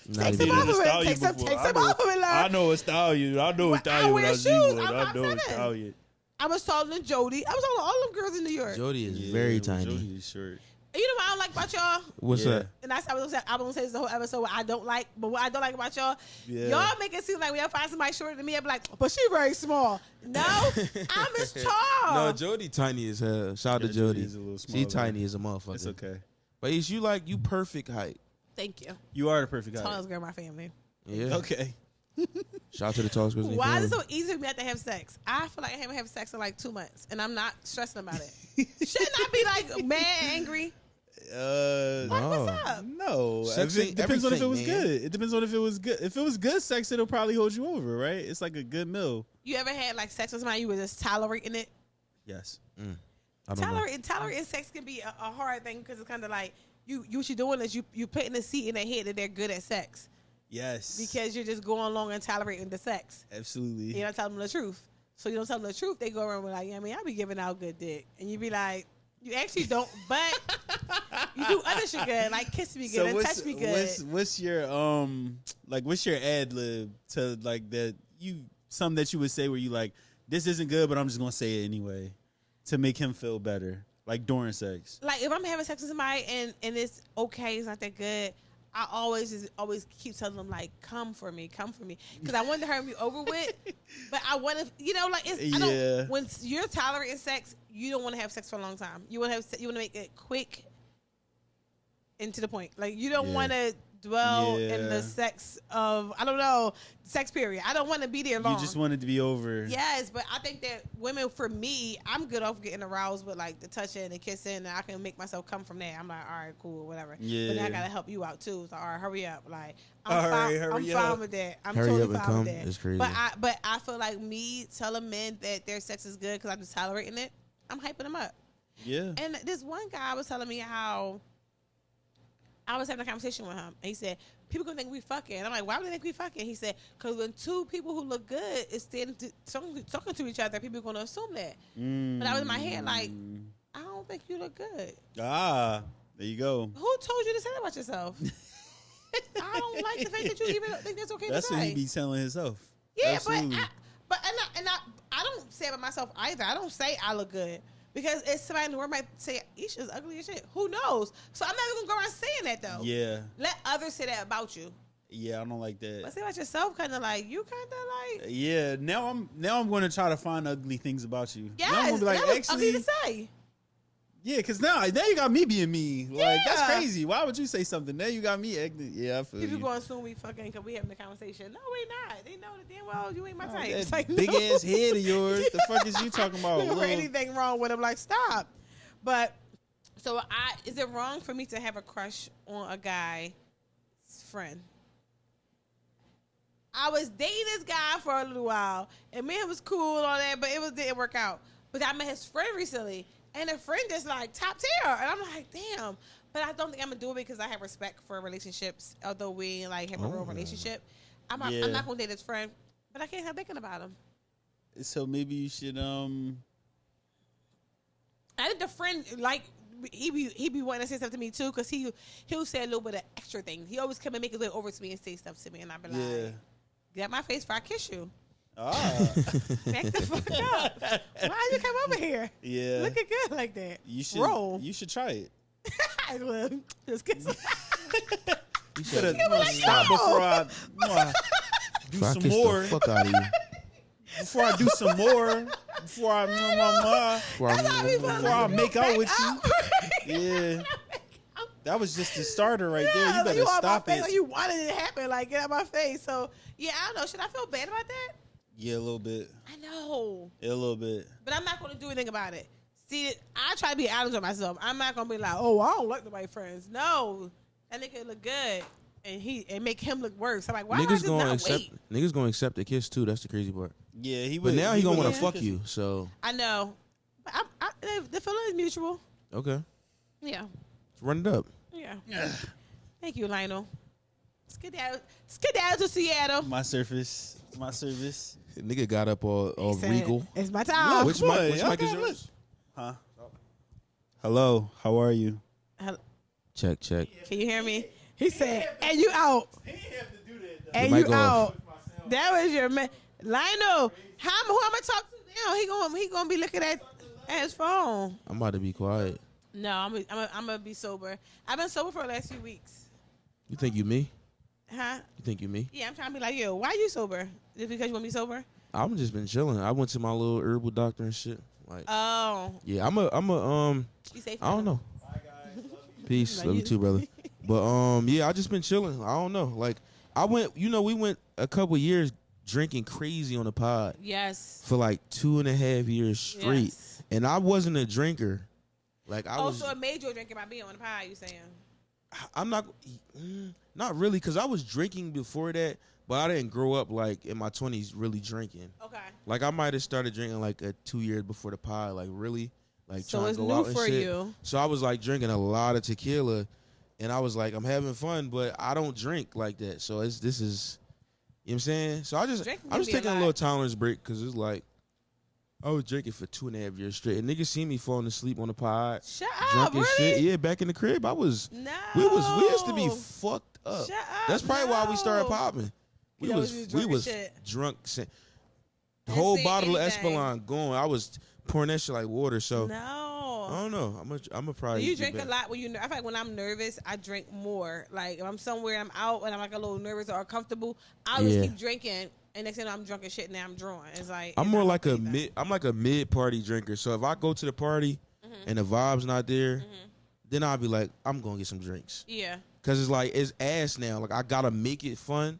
Not Take even some off close. of it. Stallion Take some before. off of it. I Like, know a stallion. I know a Well, I stallion when wear I see shoes. one. I'm I know a 5'7". stallion. I was taller than Jody. I was taller than all them girls in New York. Jody is Yeah, very well, tiny. Jody is short. And you know what I don't like about y'all? What's Yeah. that? And I was gonna say this the whole episode. What I don't like, but what I don't like about y'all, Yeah. y'all make it seem like when I find somebody shorter than me, I be like, but she very small. No, I'm as tall. No, Jody tiny as hell. Shout out to Yeah, Jody. Jody's a little She smaller. tiny as a motherfucker. It's okay. But is you like you perfect height? Thank you. You are the perfect guy. Tallest girl in my family. Yeah. Okay. Shout out to the tallest person. in Why the is it so family. easy for me to have sex? I feel like I haven't had sex in like 2 months, and I'm not stressing about it. Shouldn't I be like mad, angry? No. What's up? No. Sex It ain't depends on if it was everything, man. good. It depends on if it was good. If it was good sex, it'll probably hold you over, right? It's like a good meal. You ever had like sex with somebody you were just tolerating it? Yes. I don't know. Tolerating sex can be a hard thing because it's kind of like you what you're doing is you putting a seat in their head that they're good at sex Yes. because you're just going along and tolerating the sex. Absolutely. You're not telling them the truth. So you don't tell them the truth. They go around with like, yeah, I mean, I be giving out good dick, and you be like, you actually don't, but you do other shit good, like kiss me good and touch me good. What's your what's your ad lib to like that something that you would say where you like this isn't good but I'm just gonna say it anyway to make him feel better like during sex. Like if I'm having sex with somebody and it's okay, it's not that good. I always keep telling them like, come for me, because I want to hurry me over with. But I want to, like it's. I don't, when you're tolerating sex, you don't want to have sex for a long time. You want to make it quick and to the point. Like you don't want to dwell in the sex of sex period. I don't want to be there long. You just want it to be over. Yes, but I think that women, for me, I'm good off getting aroused with like the touching and the kissing, and I can make myself come from there. I'm like, all right, cool, whatever. Yeah. But then I gotta help you out too. So all right, hurry up. Like All right, I'm fine with that. I'm Hurry totally up and fine with come that. is crazy. But I feel like me telling men that their sex is good because I'm just tolerating it. I'm hyping them up. Yeah. And this one guy was telling me how I was having a conversation with him, and he said, people gonna think we fucking. And I'm like, why would they think we fucking? He said, because when two people who look good is standing talking to each other, people are gonna assume that. But I was in my head like, I don't think you look good. Ah, there you go. Who told you to say that about yourself? I don't like the fact that you even think that's okay That's to say. what he be telling himself. Yeah, Absolutely. but I don't say it about myself either. I don't say I look good. Because if somebody in the world might say, Isha's ugly as shit. Who knows? So I'm not even going to go around saying that, though. Yeah. Let others say that about you. Yeah, I don't like that. But say about yourself, kind of like, you kind of like... Yeah, now I'm going to try to find ugly things about you. Yes, now I'm going to be like, that was ugly actually, to say. Yeah, because now you got me being me. Like, that's crazy. Why would you say something? Now you got me acting. Yeah, I feel People you. going to assume we fucking because we having a conversation. No, we not. They know that damn well you ain't my type. That It's like, big no. ass head of yours. The fuck is you talking about? Never anything wrong with him. Like, stop. But so is it wrong for me to have a crush on a guy's friend? I was dating this guy for a little while, and man, it was cool and all that, but didn't work out. But I met his friend recently, and the friend just like top tier, and I'm like, damn. But I don't think I'm gonna do it because I have respect for relationships, although we like have a real relationship. I'm not gonna date his friend, but I can't help thinking about him. So maybe you should I think the friend like he be wanting to say stuff to me too, because he'll say a little bit of extra things. He always come and make it look over to me and say stuff to me, and I be like, get out my face before I kiss you. Back the fuck up. Why you come over here? Yeah. Looking good like that. You should roll. You should try it. I will. Just kiss. You should have stopped before I do some more. The fuck out of you. Before I do some more. Before I make out with you. Yeah. That was just the starter right there. You better stop it. Like you wanted it to happen. Like, get out my face. So, yeah, I don't know. Should I feel bad about that? Yeah, a little bit. I know. Yeah, a little bit. But I'm not going to do anything about it. See, I try to be honest with myself. I'm not going to be like, oh, I don't like nobody friends. No. That nigga look good. And make him look worse. I'm like, why niggas do I just not wait? Niggas gonna accept the kiss too. That's the crazy part. Yeah, he would. But now he gonna want to fuck you. So I know. But the feeling is mutual. Okay. Yeah. Let's run it up. Yeah. Thank you, Lionel. Skedaddle to Seattle. My service. Nigga got up all regal. It's my time. Yeah, which mic is yours? Huh? Hello. How are you? Check. Can you hear me? He said, and you out. He didn't have to do that, though. And you out. That was your man. Lionel, who I'm going to talk to now? He gonna be looking at his phone. I'm about to be quiet. No, I'm going to be sober. I've been sober for the last few weeks. You think you me? Huh? You think you me? Yeah, I'm trying to be like, yo, why you sober? Is it because you want to be sober? I've just been chilling. I went to my little herbal doctor and shit. Like, oh. Yeah, I'm You safe I don't know. Bye, guys. Peace. Love you too, brother. But yeah, I just been chilling. I don't know. Like we went a couple years drinking crazy on the pod. Yes. For like 2.5 years straight. Yes. And I wasn't a drinker. Like I was. So it made you a drinker by being on the pod, you saying? I'm not really, because I was drinking before that, but I didn't grow up like in my 20s really drinking. Okay. Like I might have started drinking like 2 years before the pod, like really, like so trying it's to go new out and for shit. you. So I was like drinking a lot of tequila, and I was like, I'm having fun, but I don't drink like that. So this is, you know what I'm saying? So I'm just taking a little tolerance break, because it's like I was drinking for 2.5 years straight, and niggas see me falling asleep on the pod. Shut drunk up, and really? shit. Yeah, back in the crib, I was. No. We used to be fucked up. Shut up. That's probably why we started popping. We was drunk. The whole bottle of Espelon going. I was pouring that shit like water. So no, I don't know. I'm a probably. Do you drink a lot when you? I feel like when I'm nervous, I drink more. Like if I'm somewhere, I'm out, and I'm like a little nervous or uncomfortable, I'll just keep drinking. And next thing you know, I'm drunk as shit. Now I'm drawing. It's like I'm more like I'm like a mid party drinker. So if I go to the party and the vibe's not there, then I'll be like, I'm gonna get some drinks. Yeah. Cause it's like it's ass now. Like I gotta make it fun.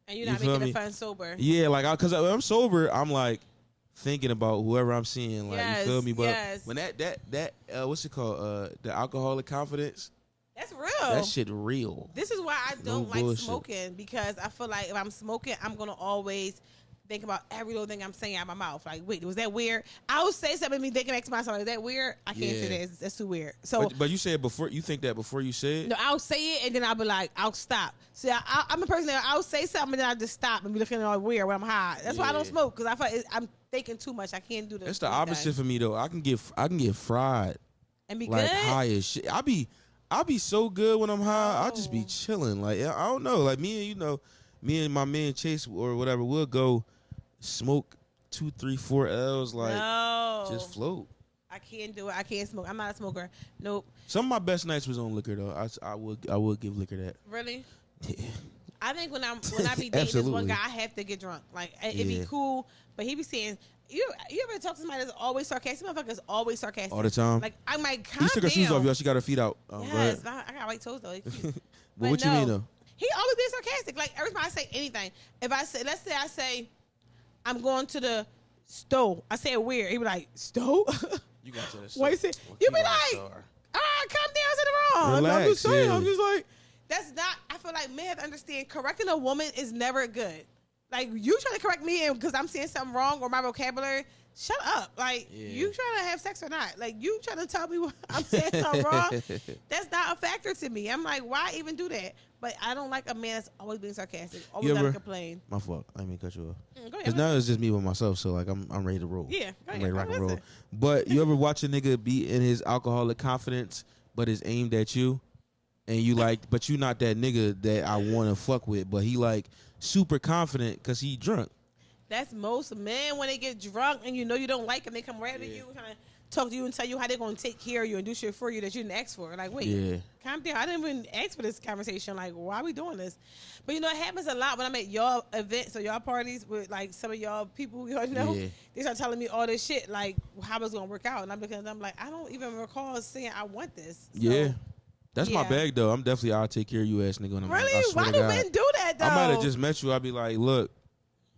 And you're not making it fun sober. Yeah, like cause when I'm sober, I'm like thinking about whoever I'm seeing. Like you feel me? But when that what's it called? The alcoholic confidence. That's real. That shit real. This is why I don't like smoking, because I feel like if I'm smoking, I'm gonna always think about every little thing I'm saying out of my mouth. Like, wait, was that weird? I will say something and be thinking back to myself, is that weird? I can't say that. That's too weird. So, but you say it before. You think that before you say it? No, I'll say it and then I'll be like, I'll stop. See, I'm a person that I'll say something and then I'll just stop and be looking all weird when I'm high. That's why I don't smoke, because I feel like I'm thinking too much. I can't do this. It's the opposite for me though. I can get fried and be like good? high as shit. I be so good when I'm high. I just be chilling. Like I don't know. Like me and my man Chase or whatever, we'll go smoke 2, 3, 4 L's. Like just float. I can't do it. I can't smoke. I'm not a smoker. Nope. Some of my best nights was on liquor though. I would give liquor that. Really? Yeah. I think when I be dating this one guy, I have to get drunk. Like it'd be cool, but he be saying you ever talk to somebody that's always sarcastic? Motherfuckers always sarcastic all the time. Like I'm like, She took her shoes off, y'all. She got her feet out. Yes, I got white toes though. But what you mean though? He always been sarcastic. Like every time I say anything, if I say, let's say I say, I'm going to the store. I say it weird. He be like, store? You got to the store. What is it? You be like, all right, come down to the wrong. Relax, I'm just saying. yeah. I'm just like, that's not. I feel like men have to understand. Correcting a woman is never good. Like you trying to correct me because I'm saying something wrong or my vocabulary. Shut up. Like you trying to have sex or not? Like you trying to tell me what I'm saying something wrong? That's not a factor to me. I'm like, why even do that? But I don't like a man that's always being sarcastic, always gotta complain. My fault. I didn't mean to cut you off. Go Because now it's just me with myself, so like I'm ready to roll. Yeah, go I'm ahead. ready to rock and roll. But you ever watch a nigga be in his alcoholic confidence, but it's aimed at you, and you like, but you not that nigga that I want to fuck with, but he like super confident because he drunk. That's most men when they get drunk and you know you don't like them, they come right to you and kind of talk to you and tell you how they're going to take care of you and do shit for you that you didn't ask for. Like, wait, calm down. I didn't even ask for this conversation. Like, why are we doing this? But, you know, it happens a lot when I'm at y'all events or y'all parties with, like, some of y'all people, you know, they start telling me all this shit, like, how it's going to work out. And I'm like, I don't even recall saying I want this. So, That's my bag, though. I'm definitely, I'll take care of you ass nigga. Really? Why do men do that, though? I might have just met you. I'll be like, look,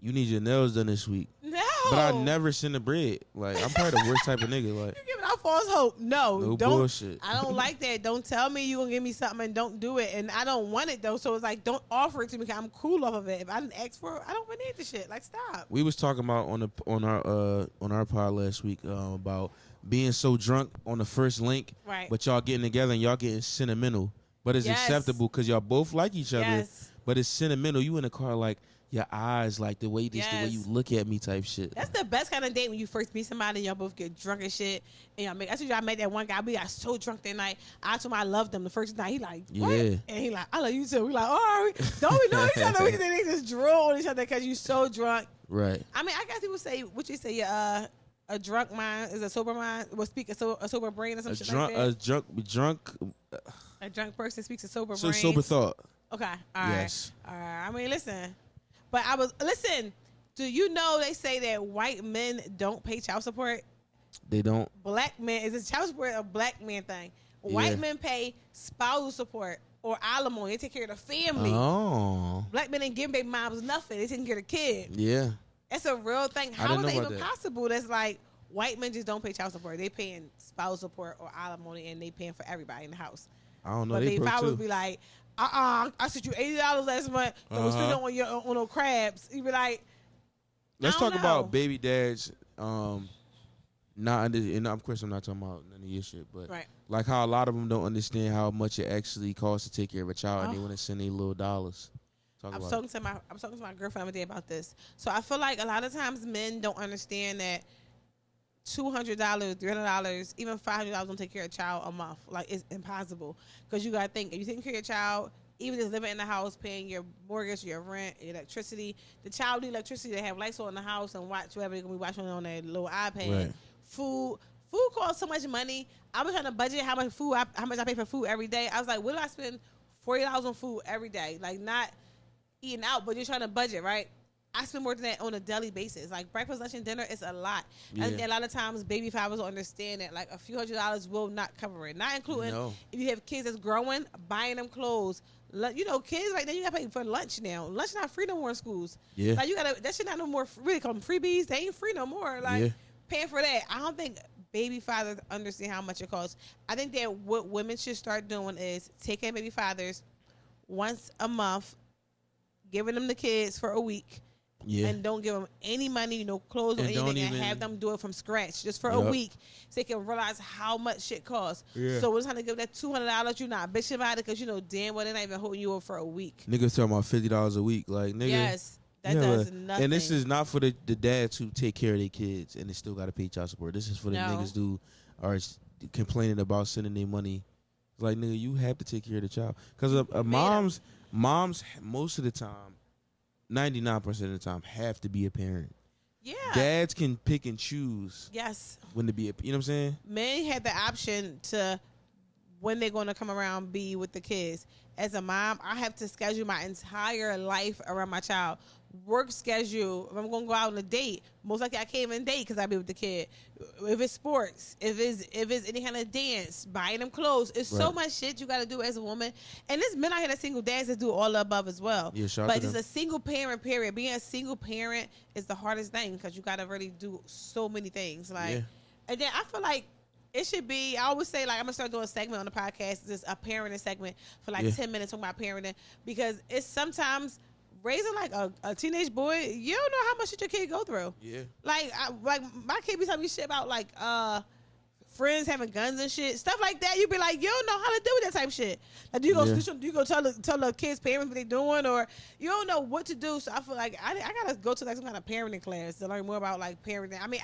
you need your nails done this week. No. But I never send the bread. Like, I'm probably the worst type of nigga. Like, you giving out false hope. No, don't. Bullshit. I don't like that. Don't tell me you gonna give me something and don't do it. And I don't want it though. So it's like, don't offer it to me because I'm cool off of it. If I didn't ask for it, I don't really need the shit. Like, stop. We was talking about on our pod last week about being so drunk on the first link, right? But y'all getting together and y'all getting sentimental. But it's acceptable because y'all both like each other. But it's sentimental. You in the car like, your eyes, like the way the way you look at me, type shit. That's the best kind of date when you first meet somebody and y'all both get drunk and shit. And y'all make. I told you I met that one guy. We got so drunk that night. I told him I loved him the first night. He like, what? And he like, I love you too. We like, oh, don't we know each other? They just drool on each other because you so drunk. Right. I mean, I guess people say, what you say, a drunk mind is a sober mind. Will speak a sober brain or some shit like that. A drunk person speaks a sober brain. Sober thought. Okay. All right. All right. I mean, listen. But do you know they say that white men don't pay child support? They don't. Black men, is it child support a black man thing? White men pay spousal support or alimony. They take care of the family. Oh. Black men ain't giving baby moms nothing. They taking care of the kid. Yeah. That's a real thing. How is that even possible? That's like white men just don't pay child support. They paying spousal support or alimony and they paying for everybody in the house. I don't know. But if I would be like, I sent you $80 last month and was spending on no crabs. You be like, let's talk about baby dads. Not under, and of course I'm not talking about none of your shit, but like how a lot of them don't understand how much it actually costs to take care of a child, and they want to send their little dollars. I was talking to my girlfriend the other day about this. So I feel like a lot of times men don't understand that $200, $300, even $500 don't take care of a child a month. Like, it's impossible. Because you got to think, if you're taking care of your child, even just living in the house, paying your mortgage, your rent, your electricity, the child needs electricity to have lights on in the house and watch whatever they're going to be watching on their little iPad. Right. Food costs so much money. I was trying to budget how much I pay for food every day. I was like, what do I spend $40 on food every day? Like, not eating out, but you're trying to budget, right? I spend more than that on a daily basis. Like, breakfast, lunch, and dinner is a lot. Yeah. And a lot of times, baby fathers don't understand that. Like, a few $100s will not cover it. Not including if you have kids that's growing, buying them clothes. You know, kids right now, you got to pay for lunch now. Lunch not free no more in schools. Yeah. Like, that shit not no more, really call them freebies. They ain't free no more. Like, paying for that. I don't think baby fathers understand how much it costs. I think that what women should start doing is taking baby fathers once a month, giving them the kids for a week. Yeah. And don't give them any money, no clothes or anything, and have them do it from scratch just for a week so they can realize how much shit costs. Yeah. So we're trying to give that $200, you're not bitching about it because you know damn well they're not even holding you up for a week. Niggas talking about $50 a week. Like, nigga. Yes. That does nothing. And this is not for the dads who take care of their kids and they still got to pay child support. This is for the niggas who are complaining about sending their money. It's like, nigga, you have to take care of the child. Because moms, most of the time, 99% of the time, have to be a parent. Yeah. Dads can pick and choose. Yes. When to be you know what I'm saying? Men have the option to, when they're going to come around, be with the kids. As a mom, I have to schedule my entire life around my child. work schedule, if I'm going to go out on a date, most likely I can't even date because I be with the kid. If it's sports, if it's any kind of dance, buying them clothes, it's so much shit you got to do as a woman. And there's men out here that single dads that do all the above as well. Yeah, but it's a single parent period. Being a single parent is the hardest thing because you got to really do so many things. Like, and then I feel like it should be, I always say, like, I'm going to start doing a segment on the podcast, just a parenting segment for like 10 minutes talking about parenting, because it's sometimes raising like a teenage boy, you don't know how much shit your kid go through. Yeah. Like, my kid be telling me shit about like friends having guns and shit, stuff like that. You be like, you don't know how to do that type of shit. Like, do you go tell the kids' parents what they doing, or you don't know what to do? So I feel like I gotta go to like some kind of parenting class to learn more about like parenting. I mean,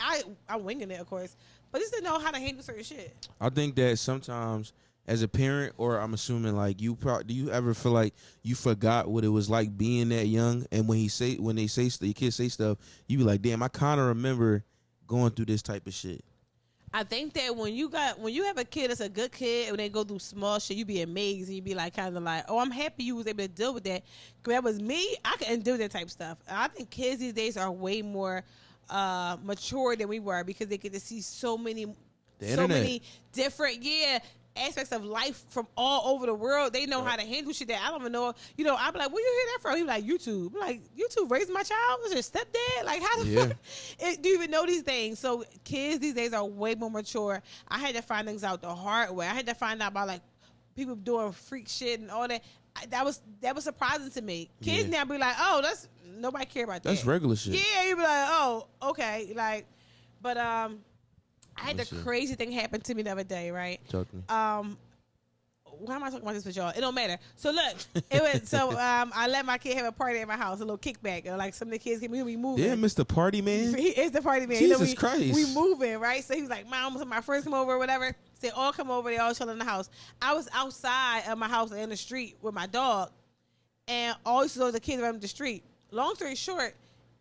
I'm winging it, of course, but just to know how to handle certain shit. I think that sometimes, as a parent, or I'm assuming like do you ever feel like you forgot what it was like being that young, and when your kids say stuff, you be like, damn, I kind of remember going through this type of shit. I think that when you have a kid that's a good kid, when they go through small shit, you be amazed, and you be like, kind of like, oh, I'm happy you was able to deal with that. Because that was me, I couldn't do that type of stuff. And I think kids these days are way more mature than we were, because they get to see so many different aspects of life from all over the world. They know how to handle shit that I don't even know. You know, I'm like, where you hear that from? He like, YouTube. I'm like, YouTube raised my child? Was your stepdad? Like, how the fuck do you even know these things? So kids these days are way more mature. I had to find things out the hard way. I had to find out about like people doing freak shit and all that. That was surprising to me. Kids now be like, oh, that's nobody care about that. That's regular shit. Yeah, you be like, oh, okay, like, but I had the crazy thing happen to me the other day, right? Talk to me. Why am I talking about this with y'all? It don't matter. So look, I let my kid have a party at my house, a little kickback. Like some of the kids we moving. Yeah, Mr. Party Man. He is the party man. Jesus Christ. We moving, right? So he was like, Mom, my friends come over or whatever. They all come over. They all chill in the house. I was outside of my house in the street with my dog, and all you saw was the kids around the street. Long story short,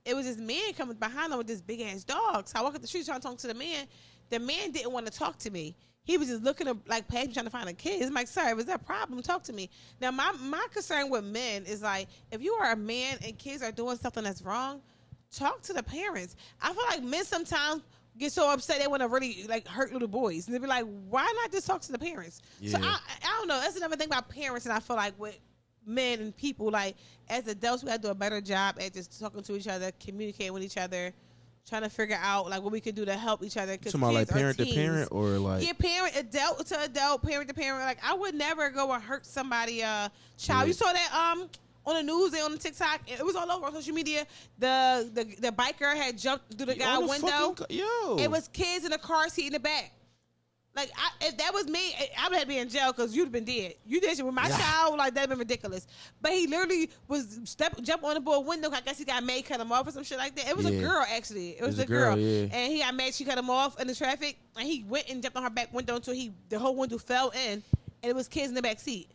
it was this man coming behind them with this big ass dog. So I walk up the street trying to talk to the man. The man didn't want to talk to me. He was just looking at, like, past me trying to find a kid. I'm like, sir, was that a problem? Talk to me. Now, my concern with men is, like, if you are a man and kids are doing something that's wrong, talk to the parents. I feel like men sometimes get so upset they want to really, like, hurt little boys. And they be like, why not just talk to the parents? Yeah. So, I don't know. That's another thing about parents, and I feel like with men and people, like, as adults, we have to do a better job at just talking to each other, communicating with each other, trying to figure out like what we can do to help each other. Talking about like parent to parent, or like adult to adult, parent to parent. Like I would never go and hurt somebody child. Yeah. You saw that on the news and on the TikTok. It was all over on social media. The biker had jumped through the guy's window. It was kids in the car seat in the back. Like, if that was me, I would have been in jail because you'd have been dead. You did shit with my child, like, that'd been ridiculous. But he literally was jump on the board window. I guess he got made, cut him off or some shit like that. It was a girl, actually. It was a girl. Yeah. And he got mad, she cut him off in the traffic. And he went and jumped on her back window until the whole window fell in. And it was kids in the back seat.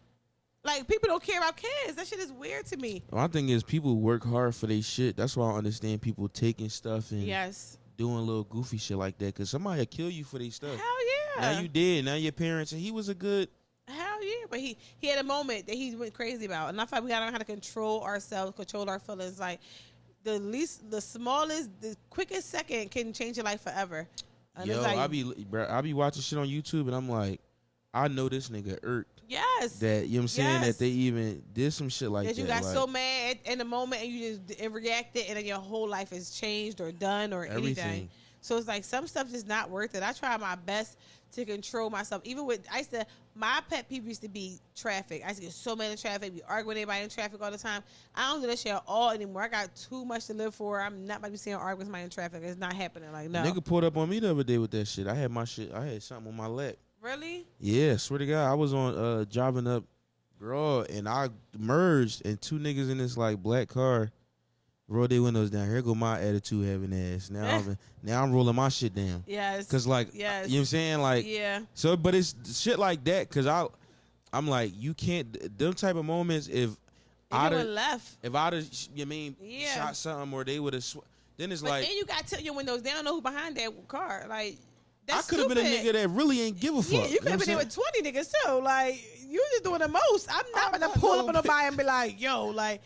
Like, people don't care about kids. That shit is weird to me. My thing is, people work hard for their shit. That's why I understand people taking stuff and doing a little goofy shit like that. Because somebody will kill you for their stuff. Hell yeah. Now you did. Now your parents. And he was a good. Hell yeah. But he had a moment that he went crazy about. And I thought we got to learn how to control ourselves, control our feelings. Like, the smallest, the quickest second can change your life forever. And yo, like, I be watching shit on YouTube and I'm like, I know this nigga irked. Yes. That, you know what I'm saying? That they even did some shit like that. You got so mad in the moment and you just reacted, and then your whole life has changed or done or anything. So it's like some stuff is not worth it. I try my best to control myself. Even with, my pet peeve used to be traffic. I used to get so mad in traffic. We argue with anybody in traffic all the time. I don't do that shit at all anymore. I got too much to live for. I'm not about to be seeing arguing with somebody in traffic. It's not happening. Like, no. Nigga pulled up on me the other day with that shit. I had something on my lap. Really? Yeah, swear to God. I was on driving up Broad and I merged and two niggas in this like black car rolled their windows down. Here go my attitude having ass. Now I'm rolling my shit down. Yes. Cause like you know what I'm saying? Like so but it's shit like that cause I'm like, you can't them type of moments if I'd have shot something or they would have then it's like then you gotta tilt your windows down, know who behind that car. Like I could have been a nigga that really ain't give a fuck. Yeah, you could have been there with 20 niggas too. Like, you just doing the most. I'm not going to pull up on nobody and be like, yo, like,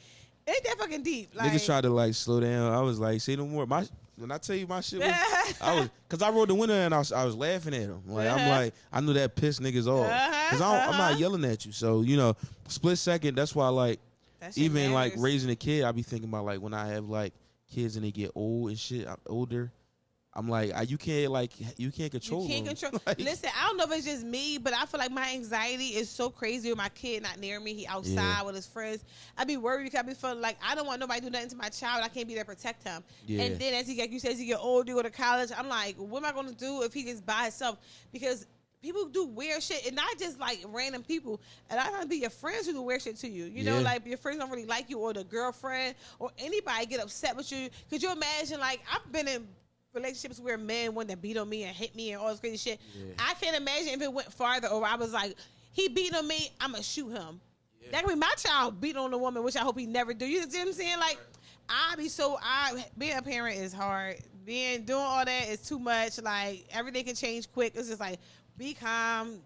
Ain't that fucking deep? Like, niggas tried to like slow down. I was like, say no more. When I tell you my shit was, cause I rolled the window and I was laughing at him. Like I'm like, I knew that pissed niggas off. Cause I'm not yelling at you. So split second. That's why like even like raising a kid, I be thinking about like when I have like kids and they get old and shit, older. I'm like, you can't control them. You can't control. Like, listen, I don't know if it's just me, but I feel like my anxiety is so crazy with my kid not near me. He outside with his friends. I be worried because I be feeling like I don't want nobody to do nothing to my child. I can't be there to protect him. Yeah. And then as he get older, go to college, I'm like, what am I going to do if he just by himself? Because people do weird shit, and not just like random people. And I don't be your friends who do weird shit to you. You know, like your friends don't really like you, or the girlfriend, or anybody get upset with you. Could you imagine? Like I've been in relationships where men want to beat on me and hit me and all this crazy shit. Yeah. I can't imagine if it went farther, or I was like, he beat on me, I'm gonna shoot him. Yeah. That could be my child beating on a woman, which I hope he never do. You see what I'm saying? Like, being a parent is hard. Doing all that is too much. Like, everything can change quick. It's just like, be calm.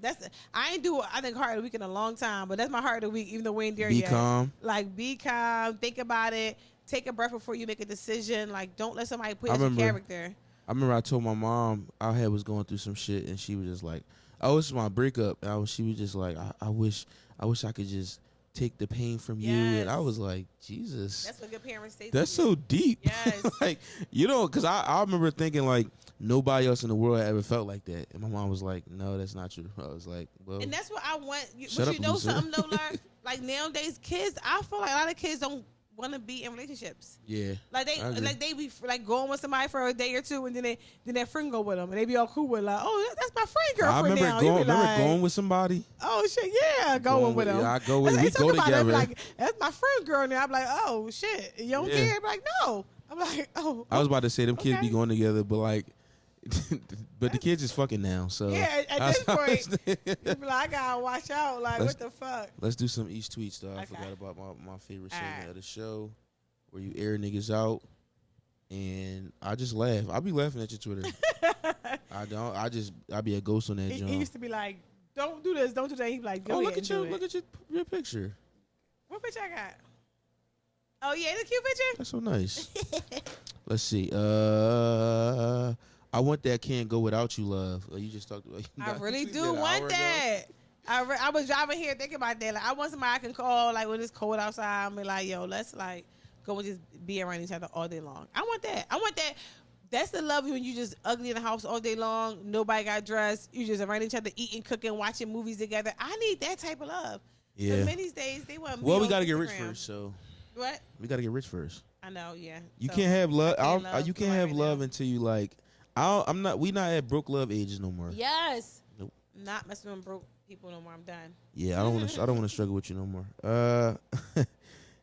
I ain't do I think heart of the week in a long time, but that's my heart of the week, even though we ain't there yet. Be calm. Like, be calm. Think about it. Take a breath before you make a decision. Like, don't let somebody put in your character. I remember I told my mom I was going through some shit, and she was just like, "Oh, this is my breakup." She was just like, "I wish I could just take the pain from you." And I was like, Jesus. That's what good parents say. That's so deep. Yes. Like, because I remember thinking like nobody else in the world ever felt like that, and my mom was like, "No, that's not true." I was like, "Well," and that's what I want. But you know something though, Lauren? Like nowadays, kids, I feel like a lot of kids don't want to be in relationships. Yeah. Like they be like going with somebody for a day or two, and then their friend go with them, and they be all cool with like, oh, that's my friend girlfriend. I remember going with somebody. Oh shit, yeah, going with them. Yeah, I go with. We go together. Like, that's my friend girl, and I'm like, oh shit, you don't care? I'm like, no. I'm like, oh. I was about to say them kids be going together, but like. But the kids is fucking now, so yeah. At this point, people like, I gotta watch out. Like, what the fuck? Let's do some East tweets though. I forgot about my favorite segment of the show, where you air niggas out, and I just laugh. I be laughing at your Twitter. I don't. I be a ghost on that. He used to be like, don't do this, don't do that. He be like, go look at your picture. What picture I got? Oh yeah, the cute picture. That's so nice. Let's see. I want that can't go without you, love. You just talked about. I really do want that. I was driving here thinking about that. Like, I want somebody I can call like when it's cold outside and be like, yo, let's like go and just be around each other all day long. I want that. I want that. That's the love when you just ugly in the house all day long. Nobody got dressed. You just around each other, eating, cooking, watching movies together. I need that type of love. Yeah. Many these days they want. Well, we got to get rich first. So. What? We got to get rich first. I know. Yeah. You can't have love. You can't have love until you like. We not at broke love ages no more. Yes. Nope. Not messing with broke people no more. I'm done. Yeah, I don't want to struggle with you no more.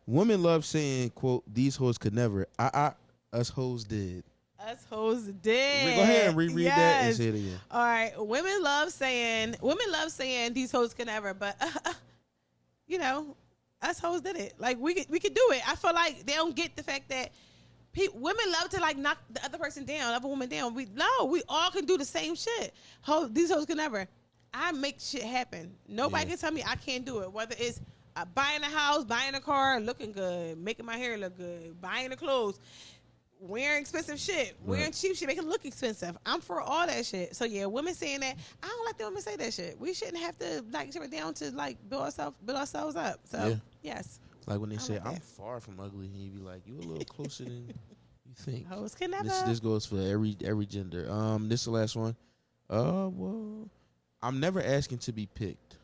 Women love saying, "quote These hoes could never." Us hoes did. Us hoes did. Go ahead and reread that and say it again. All right. Women love saying these hoes could never, but us hoes did it. Like we could do it. I feel like they don't get the fact that. Women love to like knock the other person down, other woman down. We all can do the same shit. These hoes can never. I make shit happen. Nobody can tell me I can't do it. Whether it's buying a house, buying a car, looking good, making my hair look good, buying the clothes, wearing expensive shit, wearing cheap shit, making it look expensive. I'm for all that shit. So yeah, women saying that, I don't like the women say that shit. We shouldn't have to like shit down to like build ourselves up. So yes. Like when they say, I'm far from ugly, and you be like, you a little closer than you think. Hoes can never. This goes for every gender. This is the last one. Well, I'm never asking to be picked.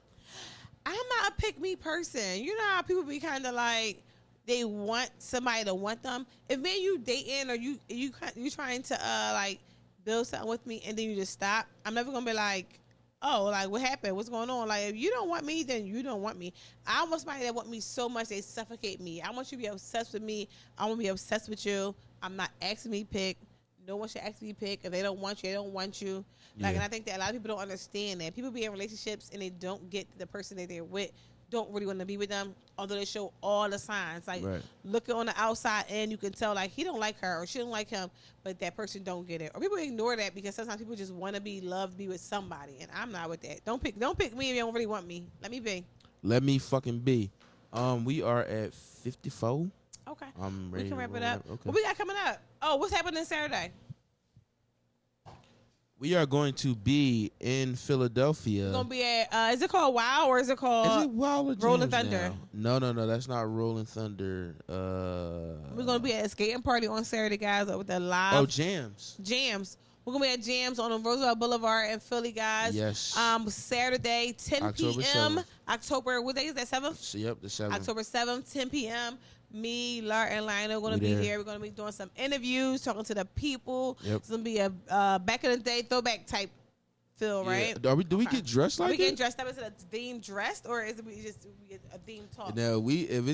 I'm not a pick me person. You know how people be kind of like, they want somebody to want them. If me and you dating or you trying to like build something with me and then you just stop, I'm never gonna be like, oh, like, what happened? What's going on? Like, if you don't want me, then you don't want me. I want somebody that want me so much they suffocate me. I want you to be obsessed with me. I want to be obsessed with you. I'm not asking me pick. No one should ask me pick. If they don't want you, they don't want you. Like, and I think that a lot of people don't understand that. People be in relationships and they don't get the person that they're with, don't really want to be with them, although they show all the signs. Like, looking on the outside and you can tell, like, he don't like her or she don't like him, but that person don't get it. Or people ignore that because sometimes people just want to be loved, be with somebody, and I'm not with that. Don't pick me if you don't really want me. Let me be. Let me fucking be. We are at 54. Okay. I'm ready. We can wrap it up. Okay. What we got coming up? Oh, what's happening Saturday? We are going to be in Philadelphia. We're gonna be at. Is it called WoW or is it called? Is it WoW or Rolling Jams Thunder? now? No. That's not Rolling Thunder. We're gonna be at a skating party on Saturday, guys, with the live. Oh, Jams. Jams. We're gonna be at Jams on Roosevelt Boulevard in Philly, guys. Yes. Saturday, 10 October p.m. 7th. October. What day is that? 7th. Yep, the 7th. October 7th, 10 p.m. Me, Lar, and Lionel going to be there. We're going to be doing some interviews, talking to the people. Yep. It's going to be a back in the day throwback type feel, right? Do we get dressed like we it? getting dressed up? Is it a theme dressed or is it just a theme talk? No, if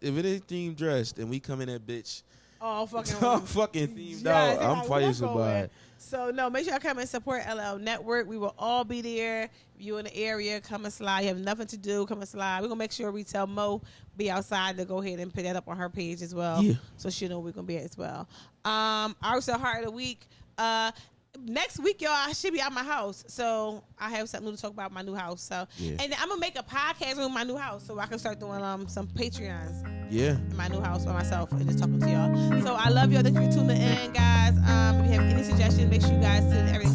it ain't theme dressed and we come in that bitch. Oh, fucking themed out. I'm fighting somebody. So no, make sure y'all come and support LL Network. We will all be there. If you in the area, come and slide. You have nothing to do, come and slide. We're gonna make sure we tell Mo be outside to go ahead and put that up on her page as well. Yeah. So she know we're gonna be at as well. Also Heart of the Week. Next week, y'all, I should be at my house. So I have something to talk about my new house. So and I'm gonna make a podcast in my new house so I can start doing some Patreons. Yeah. In my new house by myself and just talking to y'all. So I love y'all. Thank you for tuning in, guys. If you have any suggestions, make sure you guys send everything